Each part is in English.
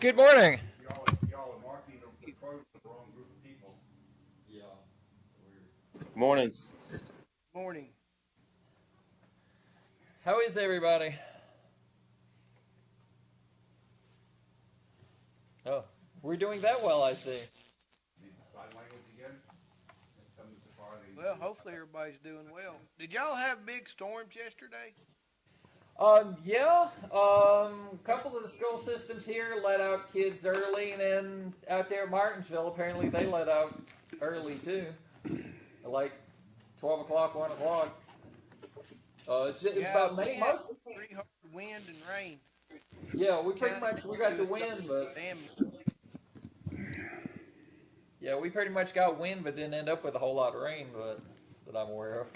Good morning. Y'all are marking the quote the wrong group of people. Yeah. Morning. Morning. How is everybody? Oh, we're doing that well, I see. Need the sign language again? Something surprising. Well, hopefully everybody's doing well. Did y'all have big storms yesterday? Yeah. A couple of the school systems here let out kids early, and then out there at Martinsville, apparently they let out early too, like 12 o'clock, 1 o'clock. It's Yeah, about we had most. pretty hard wind and rain. Yeah, we pretty County much we got do the us wind, but damage. yeah, we pretty much got wind, but didn't end up with a whole lot of rain, but that I'm aware of.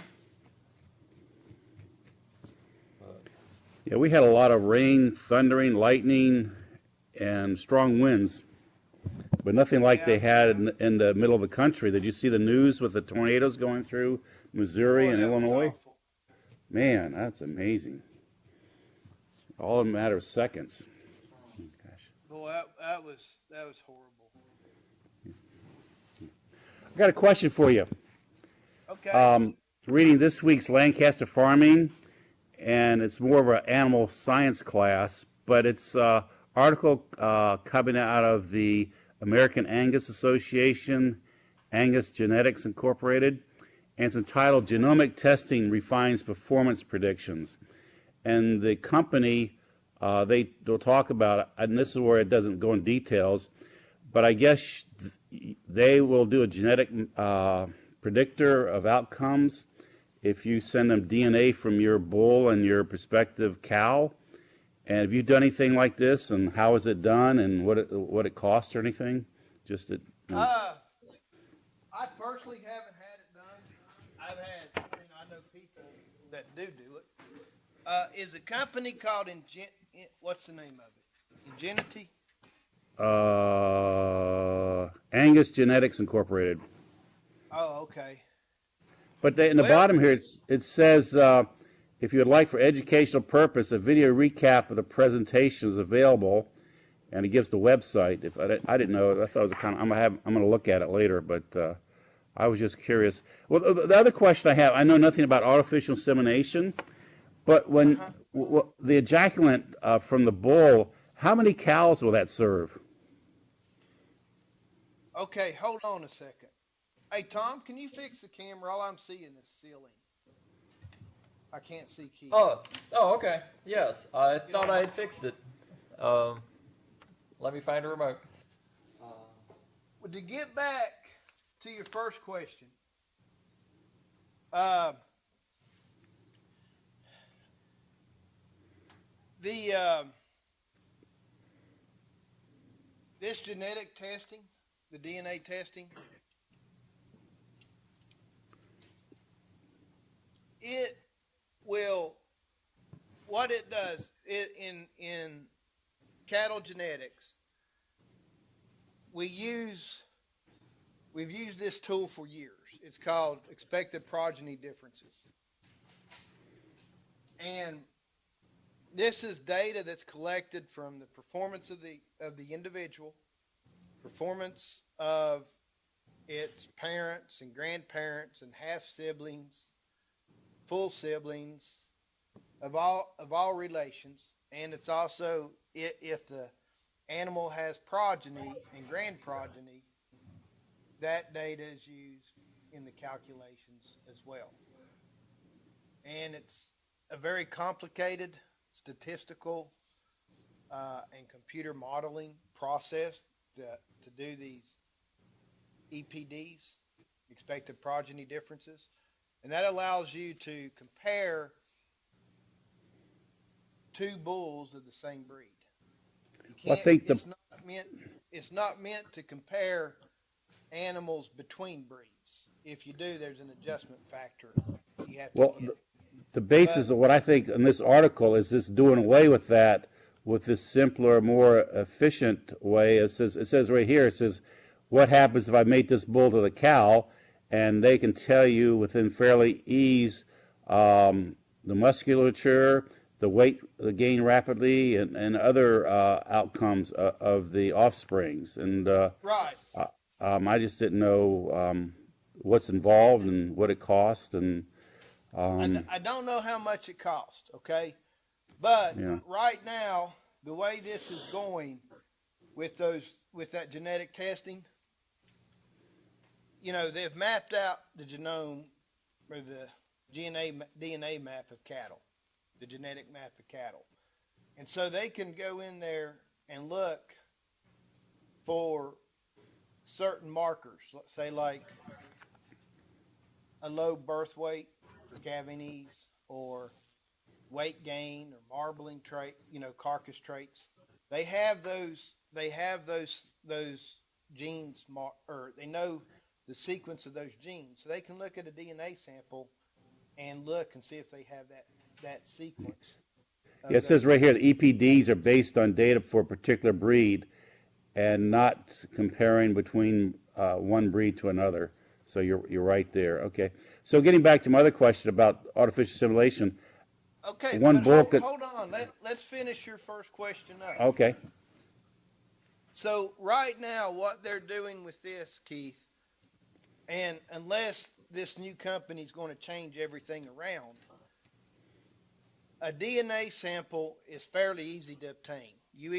But, Yeah, we had a lot of rain, thundering, lightning, and strong winds, but nothing like Yeah. they had in the middle of the country. Did you see the news with the tornadoes going through Missouri Boy, and that was Illinois? awful. Man, that's amazing. All in a matter of seconds. Gosh. Boy, that was horrible. I got a question for you. Okay. Reading this week's Lancaster Farming, and it's more of an animal science class, but it's an article coming out of the American Angus Association, Angus Genetics Incorporated, and it's entitled Genomic Testing Refines Performance Predictions. And the company, they'll talk about it, and this is where it doesn't go in details, but I guess they will do a genetic predictor of outcomes if you send them DNA from your bull and your prospective cow. And have you done anything like this, and how is it done, and what it costs or anything? Just that. I personally haven't had it done. I know people that do it. Is a company called what's the name of it? Ingenuity? Angus Genetics Incorporated. Oh, okay. But in the Well, bottom here, it says, if you would like for educational purpose, a video recap of the presentation is available, and it gives the website. If I didn't know, I thought it was I'm going to look at it later, but I was just curious. Well, the other question I have, I know nothing about artificial insemination, but when the ejaculant from the bull, how many cows will that serve? okay, hold on a second. Hey, Tom, can you fix the camera? All I'm seeing is ceiling. I can't see Keith. oh, okay. Yes, I thought know- I had fixed it. Let me find a remote. Well, to get back to your first question, uh, this genetic testing, the DNA testing, it will what it does in cattle genetics. We've used this tool for years. It's called expected progeny differences, and this is data that's collected from the performance of the individual, performance of its parents and grandparents and half siblings, full siblings of all relations, and it's also if the animal has progeny and grand progeny, that data is used in the calculations as well. And it's a very complicated statistical and computer modeling process to do these EPDs, expected progeny differences, and that allows you to compare two bulls of the same breed. You Well, I can't. think It's not meant to compare animals between breeds. If you do, there's an adjustment factor you have to well, get. the basis of what I think in this article is this doing away with that with this simpler, more efficient way. It says right here, it says, what happens if I mate this bull to the cow? And they can tell you within fairly ease the musculature, the weight gain rapidly and other outcomes of the offsprings. And Right. I just didn't know what's involved and what it cost. And I don't know how much it cost, okay? But yeah, right now, the way this is going with that genetic testing, they've mapped out the genome or the DNA map of cattle, the genetic map of cattle. And so they can go in there and look for certain markers, let's say like a low birth weight for calving ease, or weight gain or marbling trait, carcass traits. They have those genes or they know the sequence of those genes. So they can look at a DNA sample and look and see if they have that sequence yeah, of it says those right here the genes. EPDs are based on data for a particular breed and not comparing between one breed to another. So you're right there. Okay. So getting back to my other question about artificial assimilation, Okay, one but bull hold, could. hold on. Let's finish your first question up. Okay. So right now, what they're doing with this, Keith, and unless this new company is going to change everything around, a DNA sample is fairly easy to obtain. You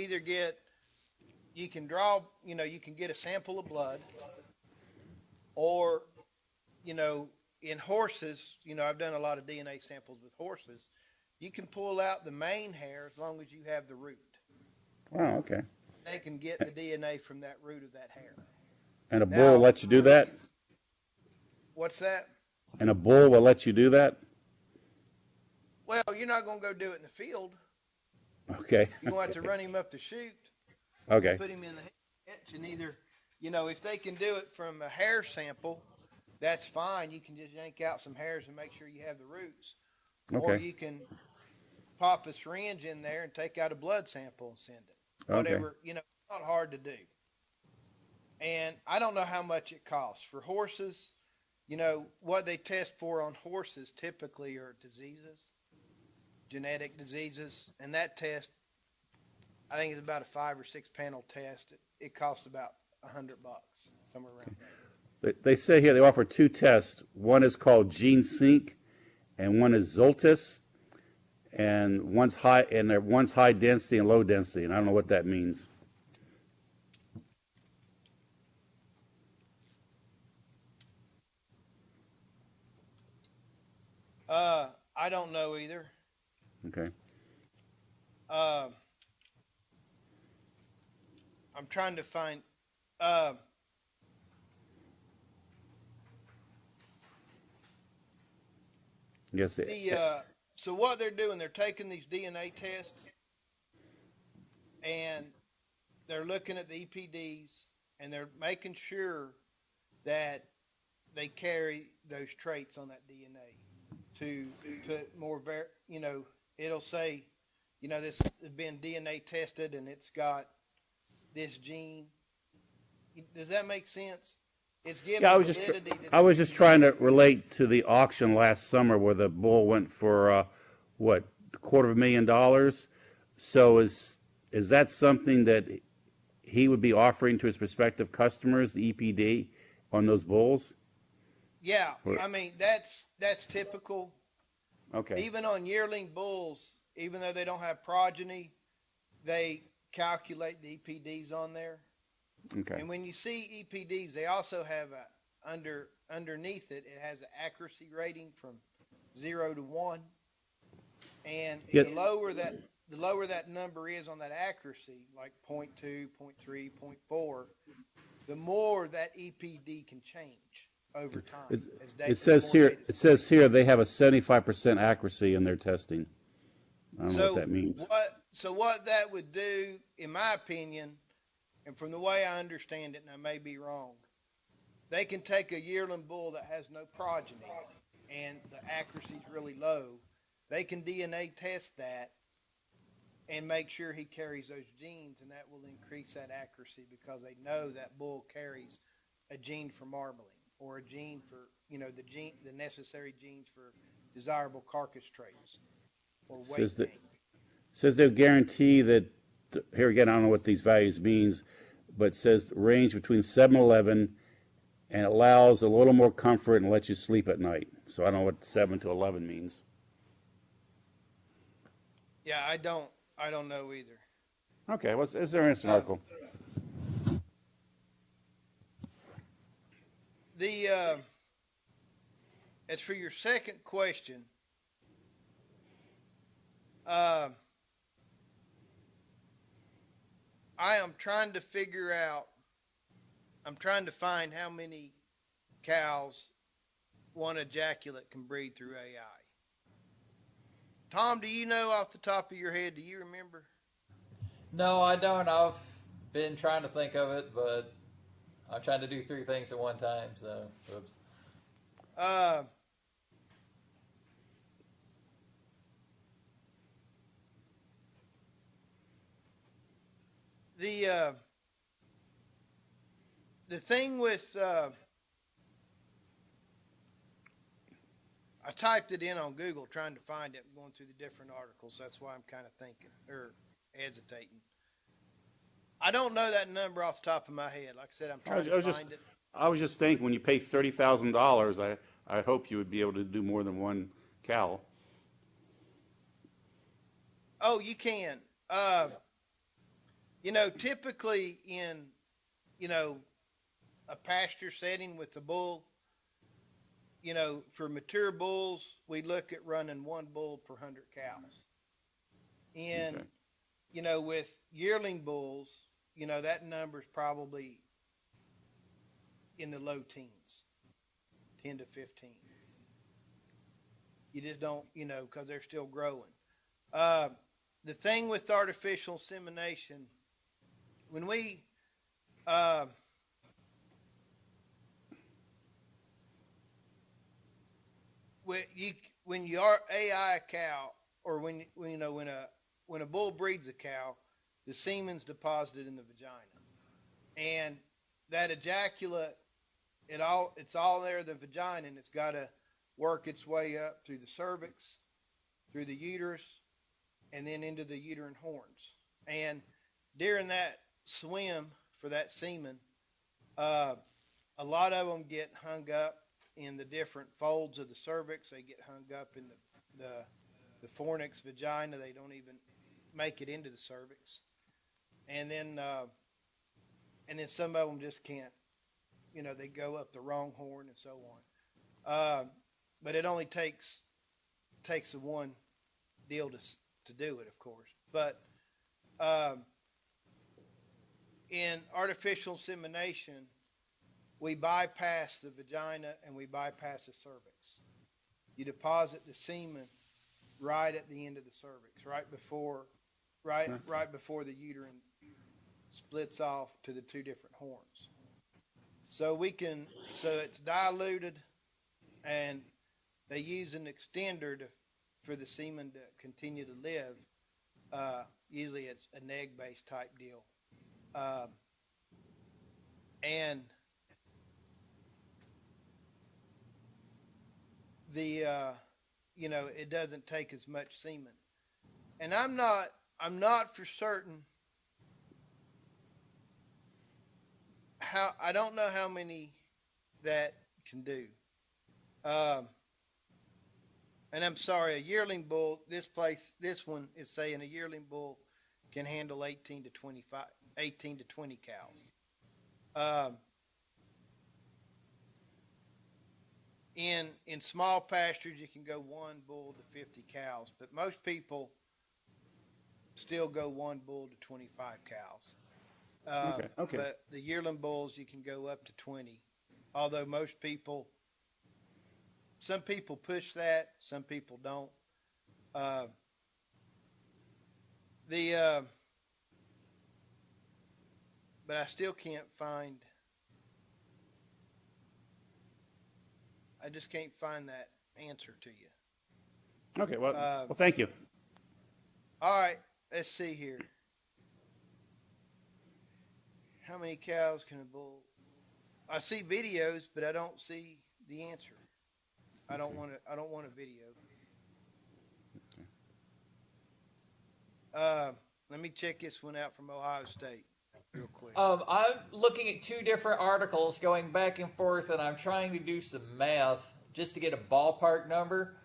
can draw, you can get a sample of blood, or, in horses, I've done a lot of DNA samples with horses. You can pull out the mane hair as long as you have the root. Wow. Okay. They can get the DNA from that root of that hair. And a bull will Now, let you do that. what's that? And a bull will let you do that. Well, you're not going to go do it in the field. Okay. You're going to have to run him up the chute and Okay. put him in the hitch. And either, if they can do it from a hair sample, that's fine. You can just yank out some hairs and make sure you have the roots. Or Okay. you can pop a syringe in there and take out a blood sample and send it. Okay. Whatever, it's not hard to do. And I don't know how much it costs. For horses, what they test for on horses typically are diseases, genetic diseases. And that test, I think it's about a 5 or 6 panel test. It costs about $100, somewhere around there. They say here they offer two tests. One is called Gene Sync, and one is Zoltis, and one's high density and low density, and I don't know what that means. I don't know either. Okay. Uh, I'm trying to find. Uh, Yes. so what they're doing, they're taking these DNA tests and they're looking at the EPDs and they're making sure that they carry those traits on that DNA to put more, it'll say, this has been DNA tested and it's got this gene. Does that make sense? It's giving Yeah, validity to I the was just trying to DNA. relate to the auction last summer where the bull went for what, $250,000. So is that something that he would be offering to his prospective customers, the EPD, on those bulls? Yeah, Or- I mean that's typical. Okay. Even on yearling bulls, even though they don't have progeny, they calculate the EPDs on there. Okay. And when you see EPDs, they also have underneath it. It has an accuracy rating from 0 to 1, and Yeah. the lower that number is on that accuracy, like 0.2, 0.3, 0.4, the more that EPD can change over time. It says here they have a 75% accuracy in their testing. I don't know what that means. What that would do, in my opinion, and from the way I understand it, and I may be wrong, they can take a yearling bull that has no progeny and the accuracy is really low. They can DNA test that and make sure he carries those genes, and that will increase that accuracy because they know that bull carries a gene for marbling or a gene for, the necessary genes for desirable carcass traits or weight Says that gain. Says they'll guarantee that, here again, I don't know what these values means, but it says range between 7 and 11 and allows a little more comfort and lets you sleep at night. So I don't know what 7 to 11 means. Yeah, I don't know either. Okay, well, is there an article? As for your second question, I am trying to figure out, I'm trying to find how many cows one ejaculate can breed through AI. Tom, do you know off the top of your head? Do you remember? No, I don't. I've been trying to think of it, but I'm trying to do three things at one time. So, oops. Uh, the thing with I typed it in on Google trying to find it, going through the different articles. That's why I'm kind of thinking or hesitating. I don't know that number off the top of my head. Like I said, I'm trying to find it. I was just thinking, when you pay $30,000, I hope you would be able to do more than one cow. Oh, you can. Typically in, a pasture setting with the bull, for mature bulls, we look at running one bull per 100 cows. And, Okay. With yearling bulls, that number is probably in the low teens, 10 to 15. You just don't, because they're still growing. The thing with artificial insemination, when we, when you are AI a cow, or when a bull breeds a cow, the semen's deposited in the vagina, and that ejaculate, it's all there in the vagina, and it's got to work its way up through the cervix, through the uterus, and then into the uterine horns. And during that swim for that semen, a lot of them get hung up in the different folds of the cervix. They get hung up in the fornix vagina. They don't even make it into the cervix. And then some of them just can't. They go up the wrong horn and so on. But it only takes the one deal to do it, of course. But in artificial insemination, we bypass the vagina and we bypass the cervix. You deposit the semen right at the end of the cervix, right before the uterine splits off to the two different horns. So it's diluted, and they use an extender for the semen to continue to live. Usually it's an egg-based type deal. And it doesn't take as much semen. And I'm not for certain I don't know how many that can do. And I'm sorry, a yearling bull, this one is saying a yearling bull can handle 18 to 20 cows. In small pastures, you can go one bull to 50 cows, but most people still go one bull to 25 cows. Okay. But the yearling bulls, you can go up to 20. Although some people push that, some people don't. But I still can't find. I just can't find that answer to you. Okay. Well, thank you. All right. Let's see here. How many cows can a bull? I see videos, but I don't see the answer. I don't want a video. Let me check this one out from Ohio State real quick. I'm looking at two different articles going back and forth, and I'm trying to do some math just to get a ballpark number.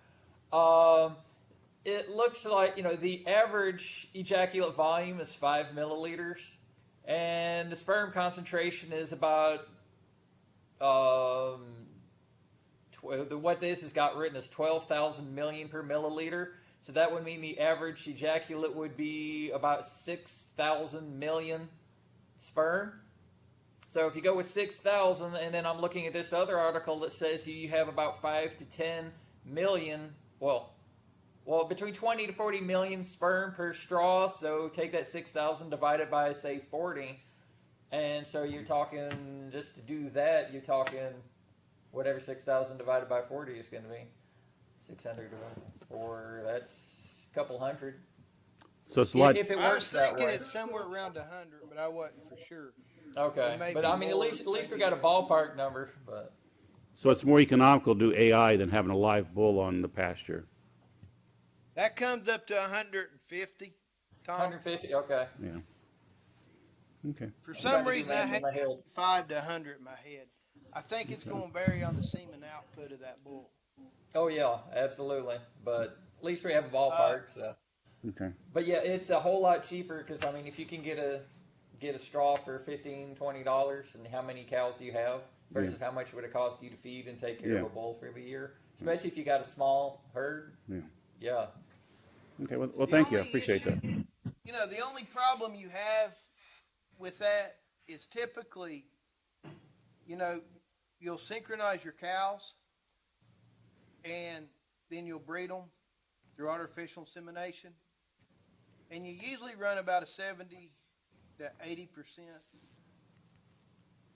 It looks like, the average ejaculate volume is 5 milliliters, and the sperm concentration is about, what this has got written is 12,000 million per milliliter. So that would mean the average ejaculate would be about 6,000 million sperm. So if you go with 6,000, and then I'm looking at this other article that says you have about 5 to 10 million, well, between 20 to 40 million sperm per straw. So take that 6,000 divided by, say, 40. And so you're talking, just to do that, you're talking whatever 6,000 divided by 40 is going to be. 600 divided by 4, that's a couple hundred. So it's a lot. If it I was works that thinking way. it's somewhere around 100, but I wasn't for sure. Okay, It may but be I mean, more, at least we maybe got a less. ballpark number. But So it's more economical to do AI than having a live bull on the pasture. That comes up to 150, Tom. 150. Okay. Yeah. Okay. For I'm some trying to do reason, I math had in my head. 5 to 100 in my head. I think it's going to vary on the semen output of that bull. Oh yeah, absolutely. But at least we have a ballpark. So. Okay. But yeah, it's a whole lot cheaper because I mean, if you can get a straw for $15-$20, and how many cows do you have versus how much would it cost you to feed and take care of Yeah. a bull for the year, especially if you got a small herd. Yeah. Yeah. Okay. Well, The thank you. I only appreciate that. The only problem you have with that is typically, you'll synchronize your cows and then you'll breed them through artificial insemination. And you usually run about a 70 to 80%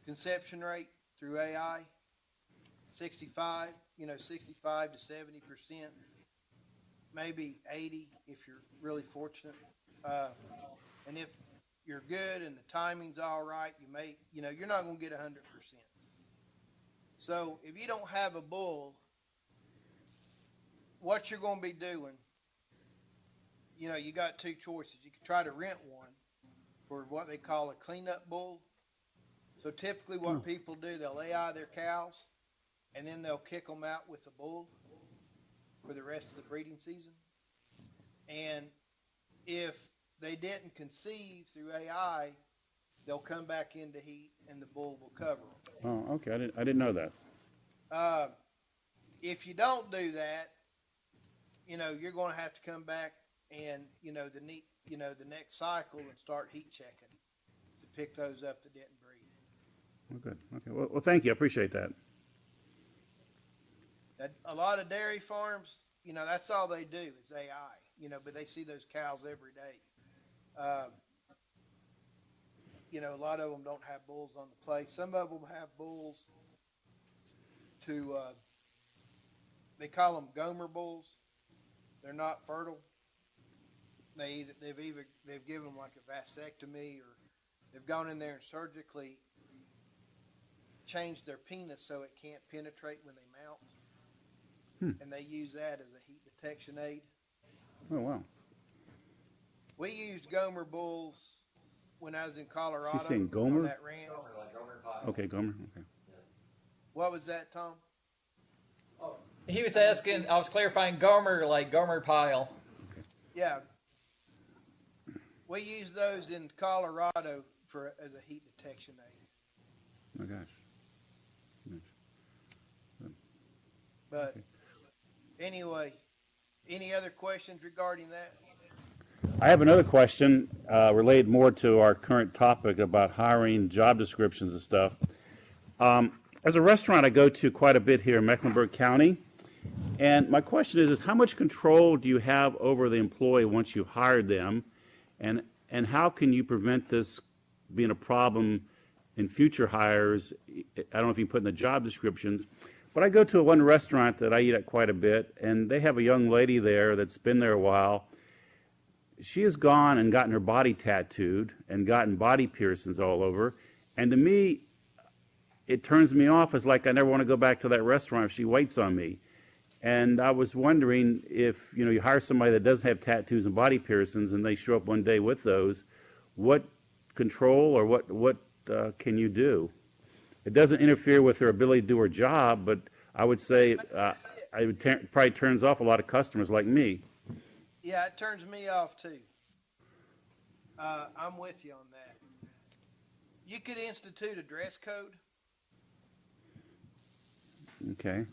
conception rate through AI. 65 to 70%, maybe 80 if you're really fortunate. And if you're good and the timing's all right, you're not going to get 100%. So if you don't have a bull, what you're going to be doing, you got two choices. You can try to rent one for what they call a cleanup bull. So typically what people do, they'll AI their cows and then they'll kick them out with the bull for the rest of the breeding season. And if they didn't conceive through AI, they'll come back into heat and the bull will cover them. Oh, okay. I didn't know that. If you don't do that, you're going to have to come back and the next cycle and start heat checking to pick those up that didn't breed. Oh, good. Okay. Well, thank you. I appreciate that. A lot of dairy farms, that's all they do is AI, but they see those cows every day. A lot of them don't have bulls on the place. Some of them have bulls they call them Gomer bulls. They're not fertile. They've given them like a vasectomy, or they've gone in there and surgically changed their penis so it can't penetrate when they mount. And they use that as a heat detection aid. Oh, wow. We used Gomer bulls when I was in Colorado. Is he saying Gomer? On that ranch. Gomer, like Gomer pie. Okay, Gomer. Okay. What was that, Tom? Oh, he was asking. I was clarifying Gomer, like Gomer pile. Yeah. We use those in Colorado as a heat detection aid. Oh, gosh. But anyway, any other questions regarding that? I have another question related more to our current topic about hiring, job descriptions and stuff. As a restaurant, I go to quite a bit here in Mecklenburg County. And my question is how much control do you have over the employee once you hired them? And how can you prevent this being a problem in future hires? I don't know if you can put in the job descriptions, but I go to one restaurant that I eat at quite a bit, and they have a young lady there that's been there a while. She has gone and gotten her body tattooed and gotten body piercings all over. And to me, it turns me off. It's like I never want to go back to that restaurant if she waits on me. And I was wondering if, you hire somebody that doesn't have tattoos and body piercings and they show up one day with those, what control or what can you do? It doesn't interfere with their ability to do her job, but I would say probably turns off a lot of customers like me. Yeah, it turns me off too. I'm with you on that. You could institute a dress code. Okay.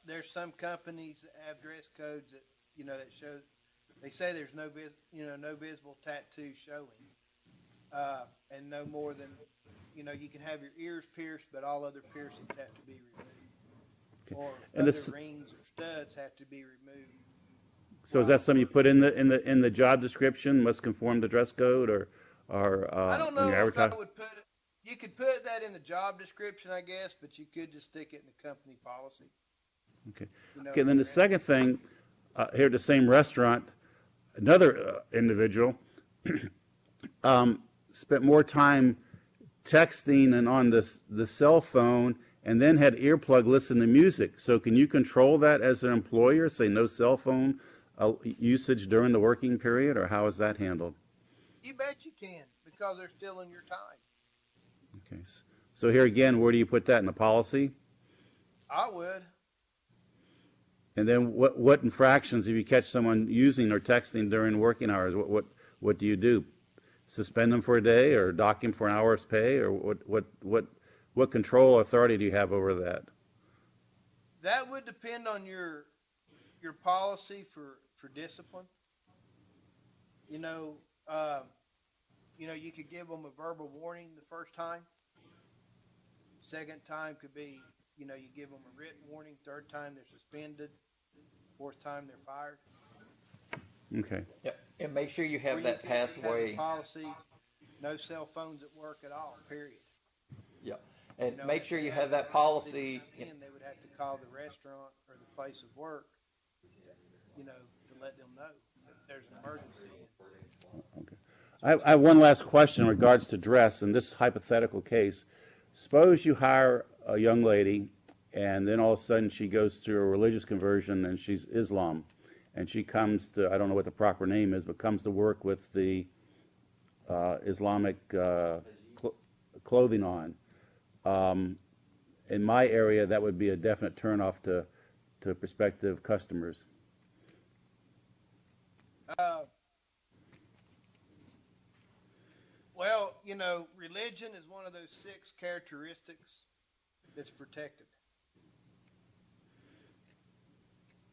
There's some companies that have dress codes that that show. They say there's no visible tattoo showing, and no more than you can have your ears pierced, but all other piercings have to be removed, Okay. or And other this, rings or studs have to be removed. so is that something you put in the job description? Must conform to dress code, or I don't when you know if I advertise? would put it. You could put that in the job description, I guess, but you could just stick it in the company policy. Okay. You know, Okay. Then the direct. second thing, here at the same restaurant, another individual spent more time texting and on the cell phone, and then had earplug listen to music. So can you control that as an employer? Say no cell phone usage during the working period, or how is that handled? You bet you can, because they're stealing your time. Okay. So here again, where do you put that in the policy? I would. And then what infractions if you catch someone using or texting during working hours? What do you do? Suspend them for a day, or dock him for an hour's pay, or what control authority do you have over that? That would depend on your policy for discipline. You know, you could give them a verbal warning the first time. Second time could be, you give them a written warning. Third time they're suspended. Fourth time they're fired. Okay. Yeah, and make sure you Or have you that could have a pathway. policy, no cell phones at work at all, period. Yeah, and And make if sure they you had have an that emergency policy. to come in, they would have to call the restaurant or the place of work, to let them know that there's an emergency. Okay. I have one last question in regards to dress. In this hypothetical case, suppose you hire a young lady, and then all of a sudden she goes through a religious conversion and she's Islam, and she comes to, I don't know what the proper name is, but comes to work with the Islamic clothing on. In my area, that would be a definite turnoff to prospective customers. Well, religion is one of those 6 characteristics that's protected.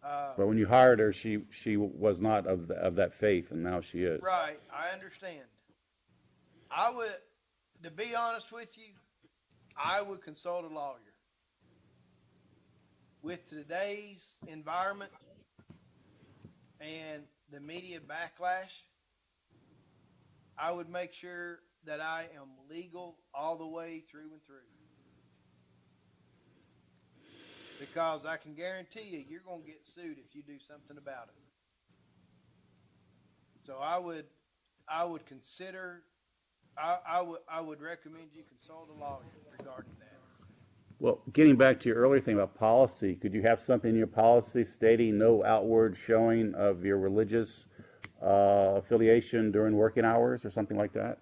But when you hired her, she was not of that faith, and now she is. Right, I understand. I would, to be honest with you, I would consult a lawyer. With today's environment and the media backlash, I would make sure that I am legal all the way through and through. Because I can guarantee you're going to get sued if you do something about it. So I would consider, I would recommend you consult a lawyer regarding that. Well, getting back to your earlier thing about policy, could you have something in your policy stating no outward showing of your religious affiliation during working hours or something like that?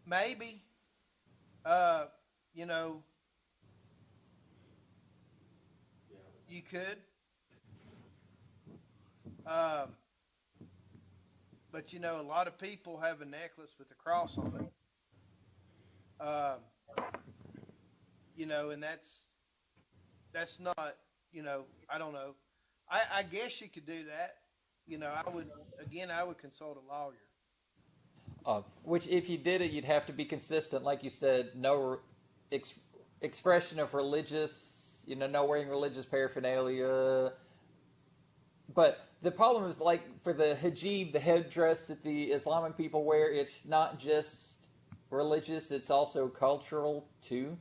Maybe, you could. But a lot of people have a necklace with a cross on it. And that's not, I don't know. I guess you could do that. I would consult a lawyer. Which, if you did it, you'd have to be consistent, like you said. No expression of religious, no wearing religious paraphernalia. But the problem is, like, for the hijab, the headdress that the Islamic people wear, it's not just religious, it's also cultural, too.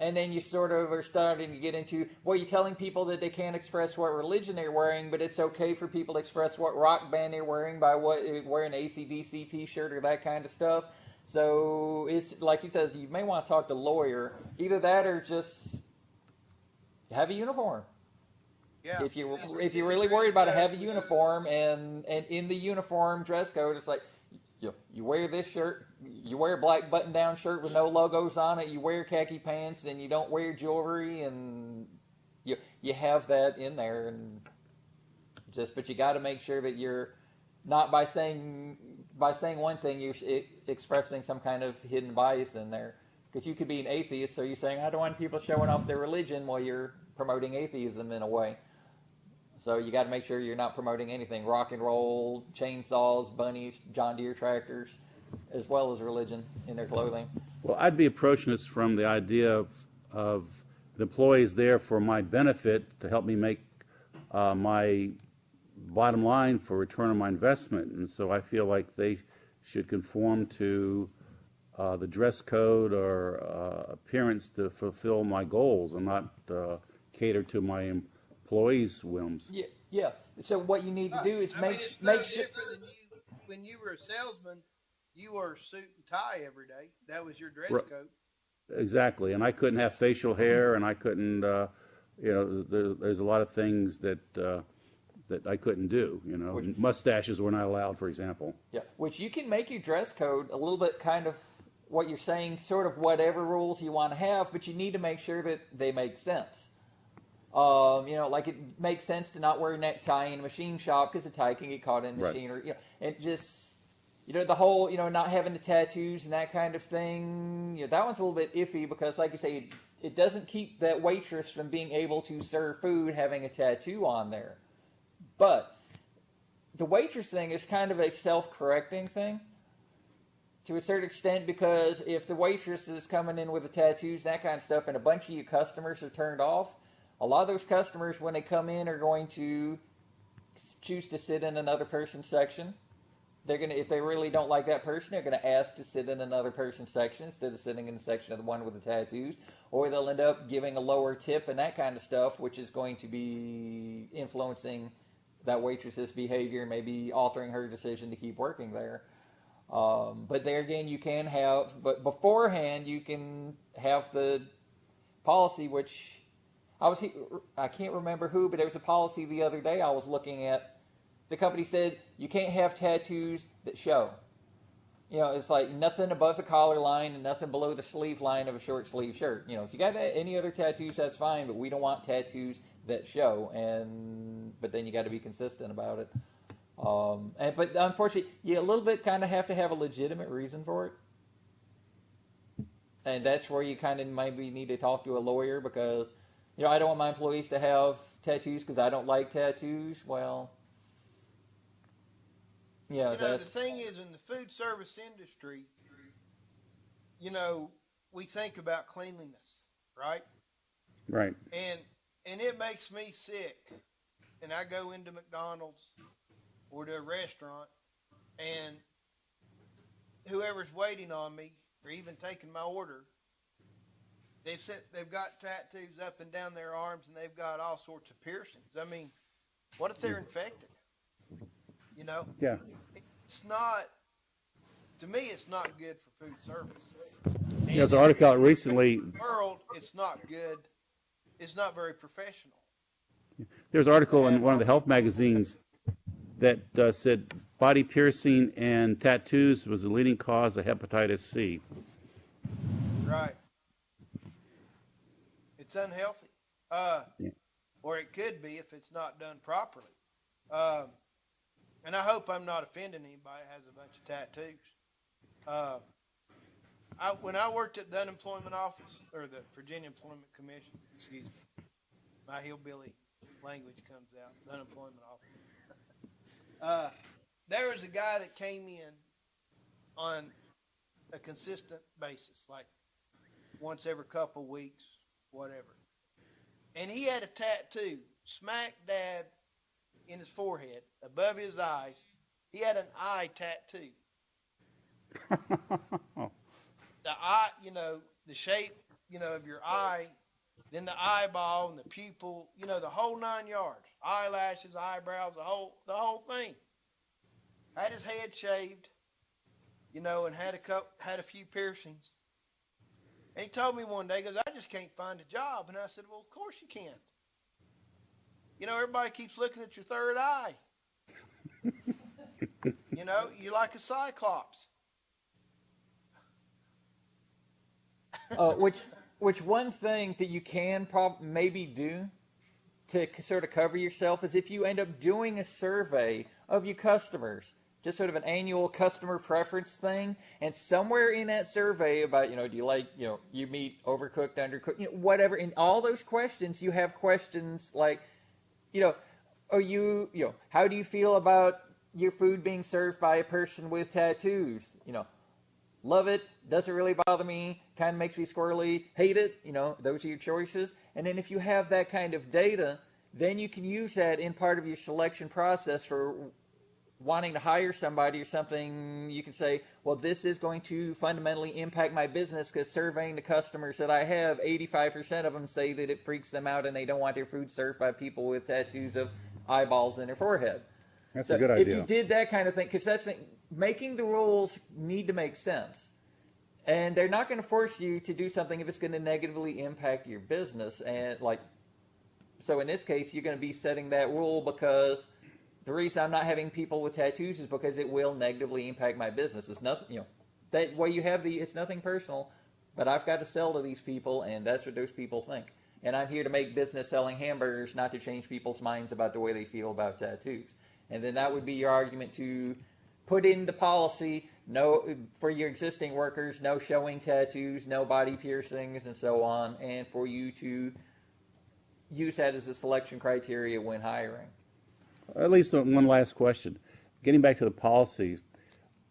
And then you sort of are starting to get into, well, you're telling people that they can't express what religion they're wearing, but it's okay for people to express what rock band they're wearing by wearing an AC/DC t-shirt or that kind of stuff. So it's like he says, you may want to talk to a lawyer. Either that or just have a uniform. Yeah. If you Just if get you're the really dress worried about a code heavy with uniform and in the uniform dress code, it's like you wear this shirt, you wear a black button down shirt with no logos on it, you wear khaki pants, and you don't wear jewelry, and you have that in there, and but you got to make sure that you're not by saying one thing you're expressing some kind of hidden bias in there, because you could be an atheist, so you're saying I don't want people showing off their religion while you're promoting atheism in a way. So you got to make sure you're not promoting anything rock and roll, chainsaws, bunnies, John Deere tractors, as well as religion in their clothing. Well, I'd be approaching this from the idea of the employees there for my benefit to help me make my bottom line for return on my investment. And so I feel like they should conform to the dress code or appearance to fulfill my goals and not cater to my employees' whims. Yeah, yes. So what you need to do is I mean, make it's no make sure. different than you when you were a salesman. You wore a suit and tie every day. That was your dress Right. code. Exactly, and I couldn't have facial hair, and I couldn't, there's a lot of things that I couldn't do. Mustaches were not allowed, for example. Yeah, which you can make your dress code a little bit kind of what you're saying, sort of whatever rules you want to have, but you need to make sure that they make sense. Like it makes sense to not wear a necktie in a machine shop because the tie can get caught in the Right. machine, or it just, the whole, not having the tattoos and that kind of thing. That one's a little bit iffy because, like you say, it doesn't keep that waitress from being able to serve food having a tattoo on there. But the waitress thing is kind of a self-correcting thing to a certain extent, because if the waitress is coming in with the tattoos, that kind of stuff, and a bunch of your customers are turned off, a lot of those customers, when they come in, are going to choose to sit in another person's section. They're gonna, if they really don't like that person, they're gonna ask to sit in another person's section instead of sitting in the section of the one with the tattoos, or they'll end up giving a lower tip and that kind of stuff, which is going to be influencing that waitress's behavior, maybe altering her decision to keep working there. But there again, but beforehand, you can have the policy, which I can't remember who, but there was a policy the other day I was looking at. The company said you can't have tattoos that show. It's like nothing above the collar line and nothing below the sleeve line of a short sleeve shirt. If you got any other tattoos, that's fine, but we don't want tattoos that show. But then you got to be consistent about it. But unfortunately, you a little bit kind of have to have a legitimate reason for it. And that's where you kind of maybe need to talk to a lawyer, because, I don't want my employees to have tattoos because I don't like tattoos. Well, The thing is, in the food service industry, we think about cleanliness, right? Right. And it makes me sick. And I go into McDonald's or to a restaurant, and whoever's waiting on me or even taking my order, they've got tattoos up and down their arms, and they've got all sorts of piercings. I mean, what if they're infected? Yeah. It's not, to me, it's not good for food service. There's an article out recently. In the world, it's not good. It's not very professional. There's an article in one of the health magazines that said body piercing and tattoos was the leading cause of hepatitis C. Right. It's unhealthy. Yeah. Or it could be if it's not done properly. And I hope I'm not offending anybody that has a bunch of tattoos. When I worked at the unemployment office, or the Virginia Employment Commission, excuse me, my hillbilly language comes out, the unemployment office. There was a guy that came in on a consistent basis, like once every couple of weeks, whatever. And he had a tattoo smack dab in his forehead, above his eyes. He had an eye tattoo. The eye, the shape, of your eye, then the eyeball and the pupil, the whole 9 yards. Eyelashes, eyebrows, the whole thing. Had his head shaved, and had a few piercings. And he told me one day, he goes, I just can't find a job. And I said, well, of course you can't. You know, everybody keeps looking at your third eye. You know, you're like a cyclops. Which one thing that you can maybe do to sort of cover yourself is if you end up doing a survey of your customers, just sort of an annual customer preference thing, and somewhere in that survey about, do you like, you meat overcooked, undercooked, whatever, in all those questions, you have questions like, are you, how do you feel about your food being served by a person with tattoos? Love it, doesn't really bother me, kind of makes me squirrely, hate it, those are your choices. And then if you have that kind of data, then you can use that in part of your selection process for wanting to hire somebody or something. You can say, well, this is going to fundamentally impact my business because surveying the customers that I have, 85% of them say that it freaks them out and they don't want their food served by people with tattoos of eyeballs in their forehead. That's So a good idea. if you did that kind of thing, because that's making the rules need to make sense. And they're not going to force you to do something if it's going to negatively impact your business. And so in this case, you're going to be setting that rule because the reason I'm not having people with tattoos is because it will negatively impact my business. It's nothing, that way you have it's nothing personal, but I've got to sell to these people, and that's what those people think. And I'm here to make business selling hamburgers, not to change people's minds about the way they feel about tattoos. And then that would be your argument to put in the policy, no, for your existing workers, no showing tattoos, no body piercings, and so on, and for you to use that as a selection criteria when hiring. At least one last question. Getting back to the policies,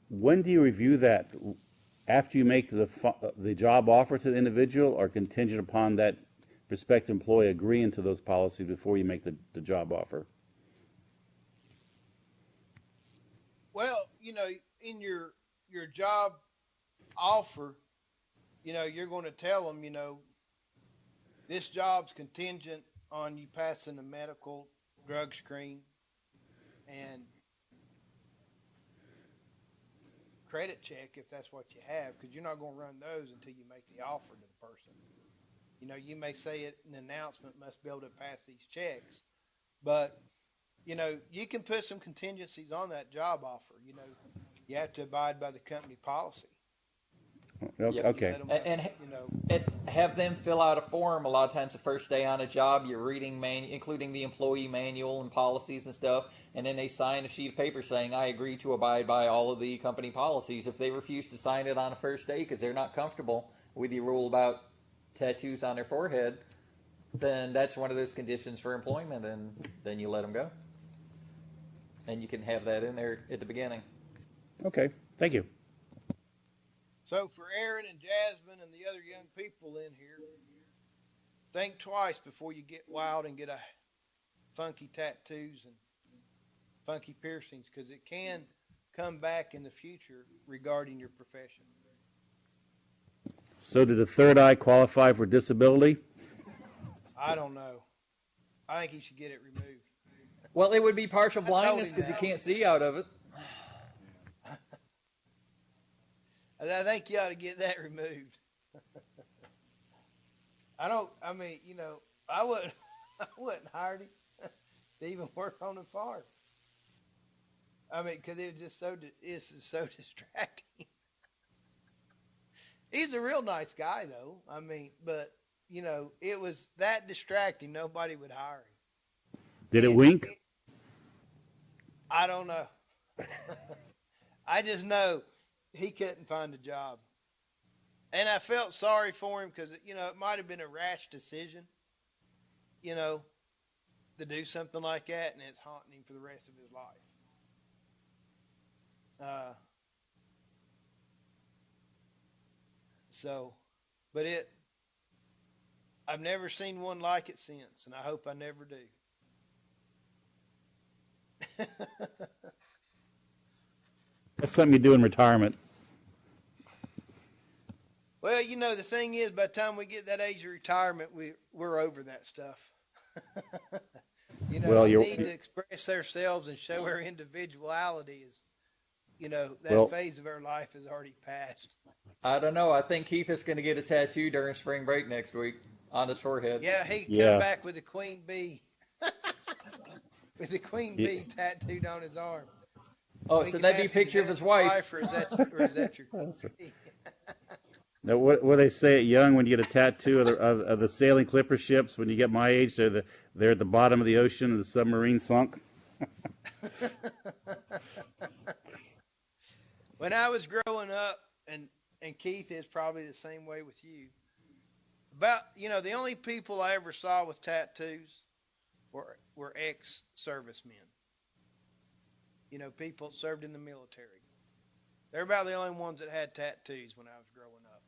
when do you review that? After you make the job offer to the individual, or contingent upon that prospective employee agreeing to those policies before you make the job offer? Well, in your job offer, you're going to tell them, this job's contingent on you passing the medical drug screen and credit check if that's what you have, because you're not going to run those until you make the offer to the person. You may say it in the announcement, must be able to pass these checks, but you can put some contingencies on that job offer. You have to abide by the company policy. Okay. And have them fill out a form. A lot of times the first day on a job, you're reading including the employee manual and policies and stuff, and then they sign a sheet of paper saying, I agree to abide by all of the company policies. If they refuse to sign it on a first day because they're not comfortable with your rule about tattoos on their forehead, then that's one of those conditions for employment, and then you let them go. And you can have that in there at the beginning. Okay, thank you. So for Aaron and Jasmine and the other young people in here, think twice before you get wild and get a funky tattoos and funky piercings, because it can come back in the future regarding your profession. So did the third eye qualify for disability? I don't know. I think he should get it removed. Well, it would be partial blindness because you can't see out of it. I think you ought to get that removed. I wouldn't hire him to even work on the farm. Because it's so distracting. He's a real nice guy, though. But, it was that distracting, nobody would hire him. Did it wink? I don't know. I just know he couldn't find a job. And I felt sorry for him because, it might have been a rash decision, to do something like that, and it's haunting him for the rest of his life. I've never seen one like it since, and I hope I never do. That's something you do in retirement. Well, the thing is, by the time we get that age of retirement, we're over that stuff. Well, we need to express ourselves and show our individuality. Phase of our life has already passed. I don't know. I think Keith is going to get a tattoo during spring break next week on his forehead. Yeah, he come Yeah. back with a queen bee, with the queen Yeah. bee tattooed on his arm. Oh, We so can that'd be a ask him, is picture of that his your wife. or is that your queen That's right. bee? Now, what they say at Young when you get a tattoo of the sailing clipper ships? When you get my age, they're at the bottom of the ocean and the submarine sunk. When I was growing up, and Keith is probably the same way with you. The only people I ever saw with tattoos were ex-servicemen. People that served in the military. They're about the only ones that had tattoos when I was growing up.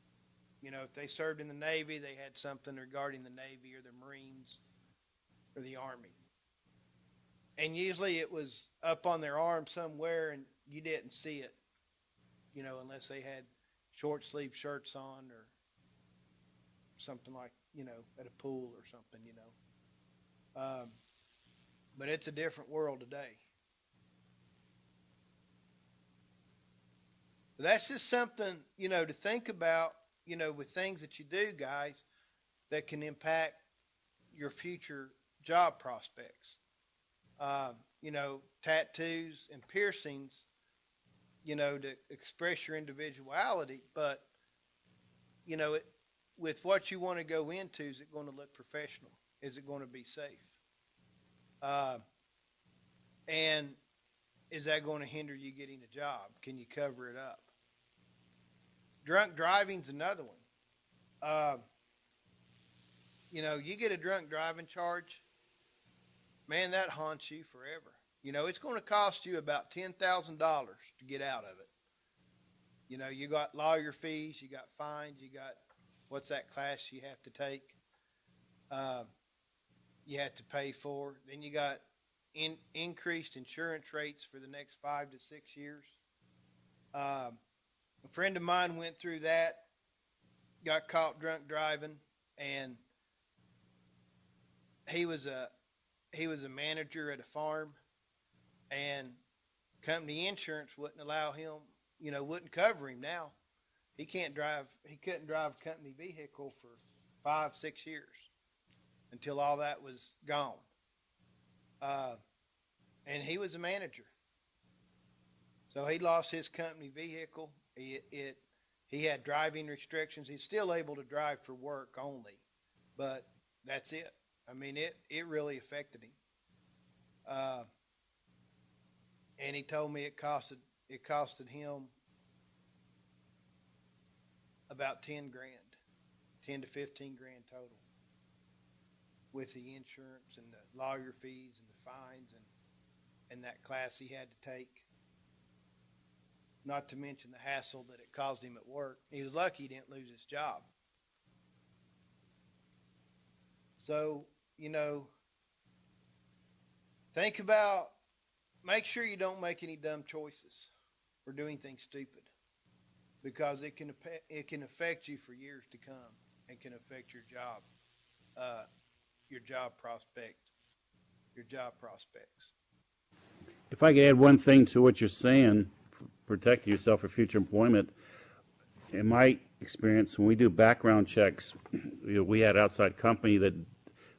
If they served in the Navy, they had something regarding the Navy or the Marines or the Army. And usually it was up on their arm somewhere and you didn't see it, unless they had short sleeve shirts on or something like, at a pool or something. But it's a different world today. But that's just something, to think about, with things that you do, guys, that can impact your future job prospects. Tattoos and piercings, to express your individuality, but, with what you want to go into, is it going to look professional? Is it going to be safe? And is that going to hinder you getting a job? Can you cover it up? Drunk driving's another one. You get a drunk driving charge, man, that haunts you forever. It's going to cost you about $10,000 to get out of it. You got lawyer fees, you got fines, you got what's that class you have to take, you have to pay for. Then you got increased insurance rates for the next 5 to 6 years. A friend of mine went through that, got caught drunk driving, and he was a manager at a farm, and company insurance wouldn't allow him, wouldn't cover him now. He couldn't drive a company vehicle for 5, 6 years until all that was gone. And he was a manager. So he lost his company vehicle. He had driving restrictions. He's still able to drive for work only, but that's it. I mean, it really affected him. And he told me it costed him about 10 grand, 10 to 15 grand total, with the insurance and the lawyer fees and the fines and that class he had to take. Not to mention the hassle that it caused him at work. He was lucky he didn't lose his job. So, make sure you don't make any dumb choices or doing things stupid, because it can affect you for years to come and can affect your job prospects. If I could add one thing to what you're saying, protecting yourself for future employment. In my experience, when we do background checks, we had an outside company that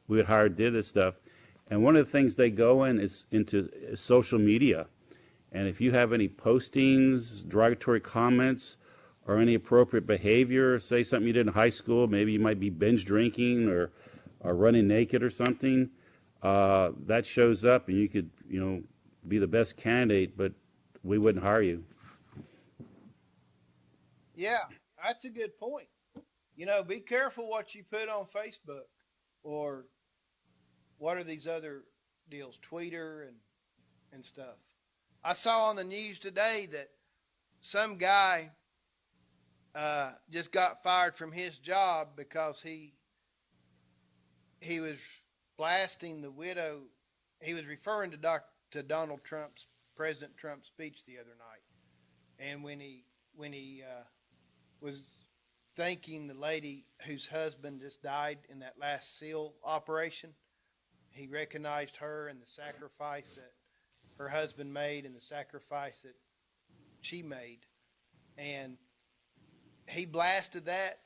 we would hire did this stuff, and one of the things they go into social media. And if you have any postings, derogatory comments, or any appropriate behavior, say something you did in high school, maybe you might be binge drinking or running naked or something, that shows up, and you could, be the best candidate, but we wouldn't hire you. Yeah, that's a good point. Be careful what you put on Facebook, or what are these other deals, Twitter and stuff. I saw on the news today that some guy just got fired from his job because he was blasting the widow. He was referring to President Trump's speech the other night, and when he was thanking the lady whose husband just died in that last SEAL operation, he recognized her and the sacrifice that her husband made and the sacrifice that she made, and he blasted that.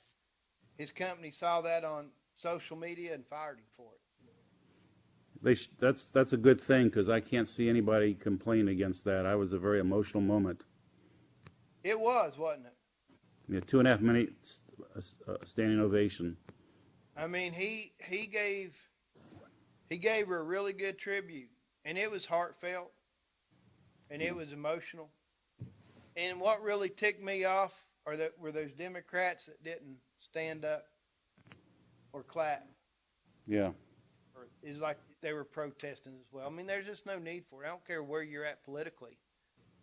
His company saw that on social media and fired him for it. That's a good thing because I can't see anybody complain against that. I was a very emotional moment. It was, wasn't it? Yeah, 2.5 minutes standing ovation. I mean, he gave her a really good tribute, and it was heartfelt, and it was emotional. And what really ticked me off were those Democrats that didn't stand up or clap, Yeah. or is like they were protesting as well. I mean, there's just no need for it. I don't care where you're at politically.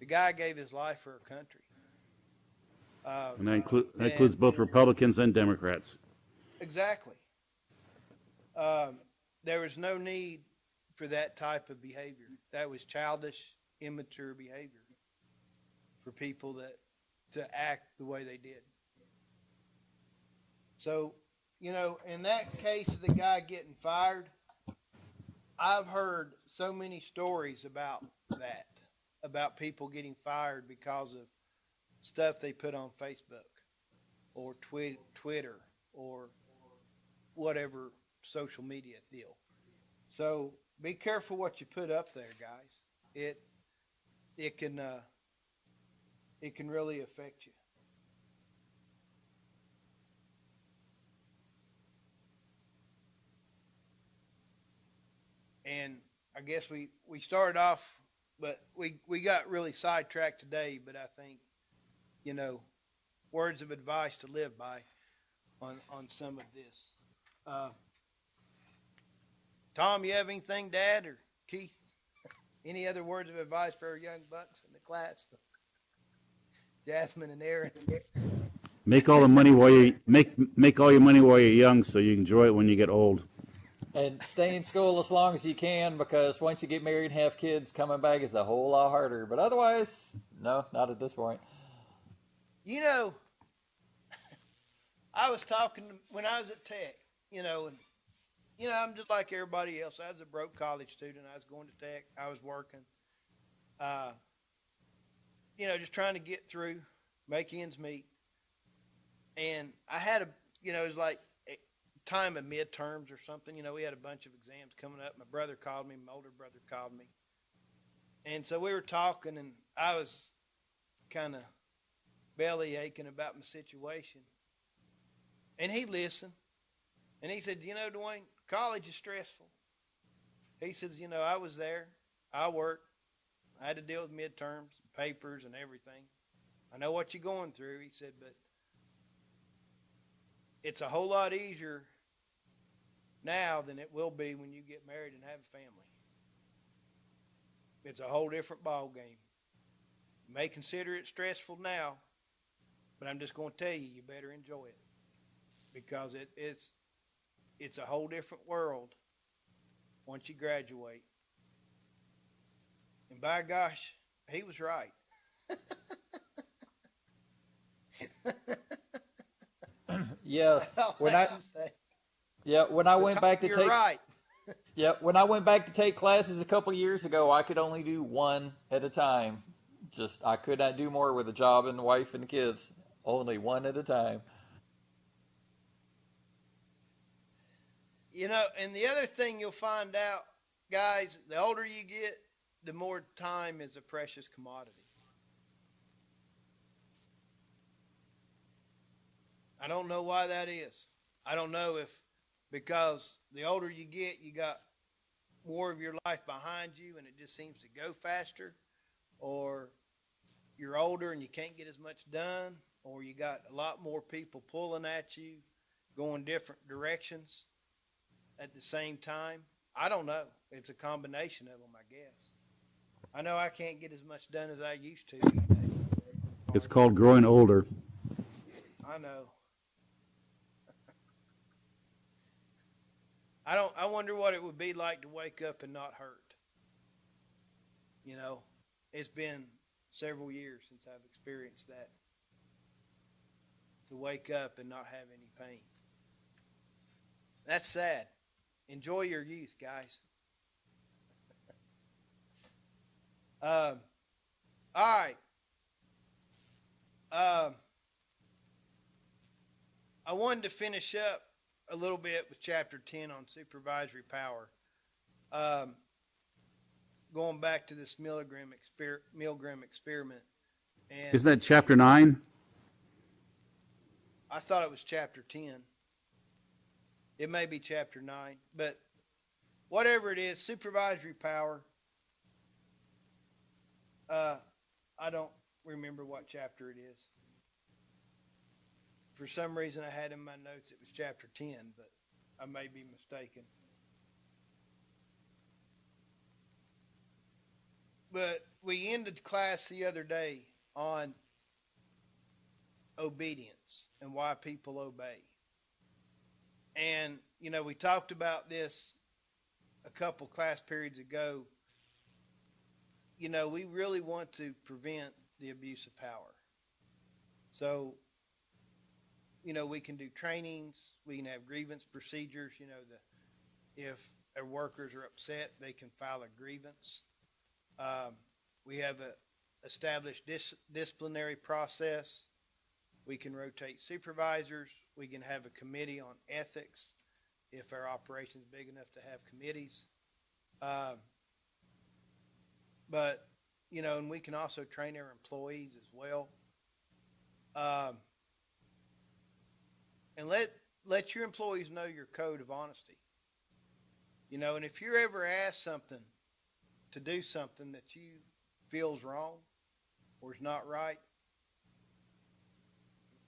The guy gave his life for our country. And that includes both Republicans and Democrats. Exactly. There was no need for that type of behavior. That was childish, immature behavior for people to act the way they did. So, in that case of the guy getting fired, I've heard so many stories about that, about people getting fired because of stuff they put on Facebook or Twitter or whatever social media deal. So be careful what you put up there, guys. It it can really affect you. And I guess we started off, but we got really sidetracked today. But I think you know words of advice to live by on some of this. Uh, Tom, you have anything, Dad or Keith? Any other words of advice for our young bucks in the class? Jasmine and Aaron. Make all the money while you make all your money while you're young, so you can enjoy it when you get old. And stay in school as long as you can, because once you get married and have kids, coming back is a whole lot harder. But otherwise, no, not at this point. You know, I was talking when I was at Tech, and I'm just like everybody else. I was a broke college student. I was going to Tech. I was working, uh, just trying to get through, make ends meet. And I had it was like a time of midterms or something. We had a bunch of exams coming up. My brother called me. My older brother called me. And so we were talking, and I was kind of belly aching about my situation. And he listened. And he said, Dwayne, college is stressful. He says, I was there. I worked. I had to deal with midterms, papers, and everything. I know what you're going through. He said, but it's a whole lot easier now than it will be when you get married and have a family. It's a whole different ball game. You may consider it stressful now, but I'm just going to tell you, you better enjoy it because it's a whole different world once you graduate. And by gosh, he was right. Yes. All When I I can say. yeah, when I So went Tom, back to you're take right. yeah, when I went back to take classes a couple years ago, I could only do one at a time. Just I could not do more with a job and a wife and kids. Only one at a time. And the other thing you'll find out, guys, the older you get, the more time is a precious commodity. I don't know why that is. I don't know if because the older you get, you got more of your life behind you and it just seems to go faster, or you're older and you can't get as much done, or you got a lot more people pulling at you, going different directions at the same time. I don't know. It's a combination of them, I guess. I know I can't get as much done as I used to. It's called growing older. I know. I wonder what it would be like to wake up and not hurt. You know, it's been several years since I've experienced that. To wake up and not have any pain. That's sad. Enjoy your youth, guys. Um, all right. Um, I wanted to finish up a little bit with chapter 10 on supervisory power. Going back to this Milgram experiment. And Isn't that chapter 9? I thought it was chapter 10. It may be chapter 9, but whatever it is, supervisory power. I don't remember what chapter it is. For some reason, I had in my notes it was chapter 10, but I may be mistaken. But we ended class the other day on obedience and why people obey. And, you know, we talked about this a couple class periods ago. You know, we really want to prevent the abuse of power. So, you know, we can do trainings, we can have grievance procedures, you know, if our workers are upset, they can file a grievance. We have a established disciplinary process. We can rotate supervisors. We can have a committee on ethics if our operation is big enough to have committees. But, you know, and we can also train our employees as well. And let your employees know your code of honesty. You know, and if you're ever asked something to do something that you feels wrong or is not right,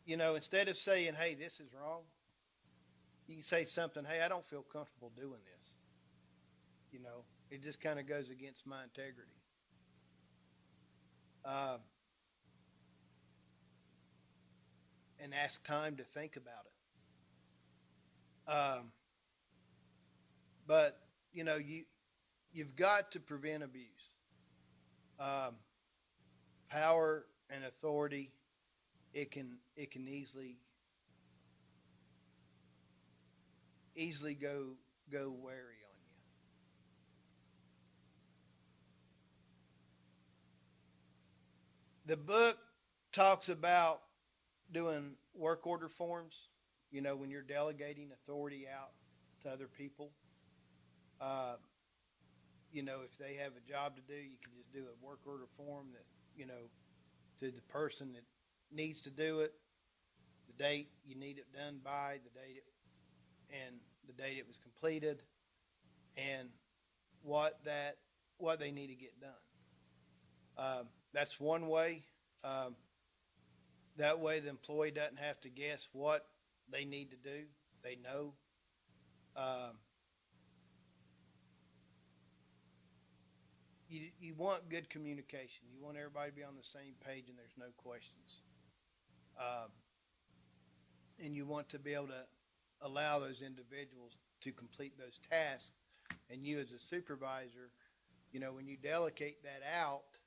you know, instead of saying, hey, this is wrong, you can say something, hey, I don't feel comfortable doing this. You know, it just kind of goes against my integrity. And ask time to think about it. But, you know, you've got to prevent abuse. Power and authority, it can easily go wary on you. The book talks about doing work order forms, you know, when you're delegating authority out to other people. You know, if they have a job to do, you can just do a work order form that, you know, to the person that needs to do it, the date you need it done by, the date it was completed, and what they need to get done. That's one way. That way the employee doesn't have to guess what they need to do. They know. You want good communication. You want everybody to be on the same page and there's no questions. And you want to be able to allow those individuals to complete those tasks. And you as a supervisor, you know, when you delegate that out,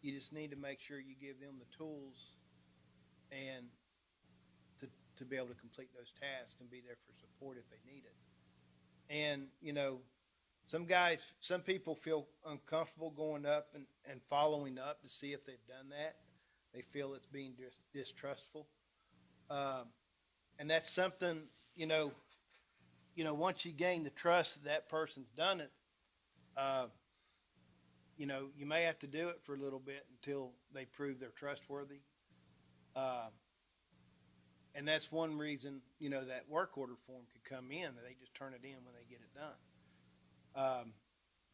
you just need to make sure you give them the tools and to be able to complete those tasks and be there for support if they need it. And, you know, some people feel uncomfortable going up and following up to see if they've done that. They feel it's being distrustful. And that's something, you know, once you gain the trust that person's done it, you know, you may have to do it for a little bit until they prove they're trustworthy. And that's one reason, you know, that work order form could come in, that they just turn it in when they get it done.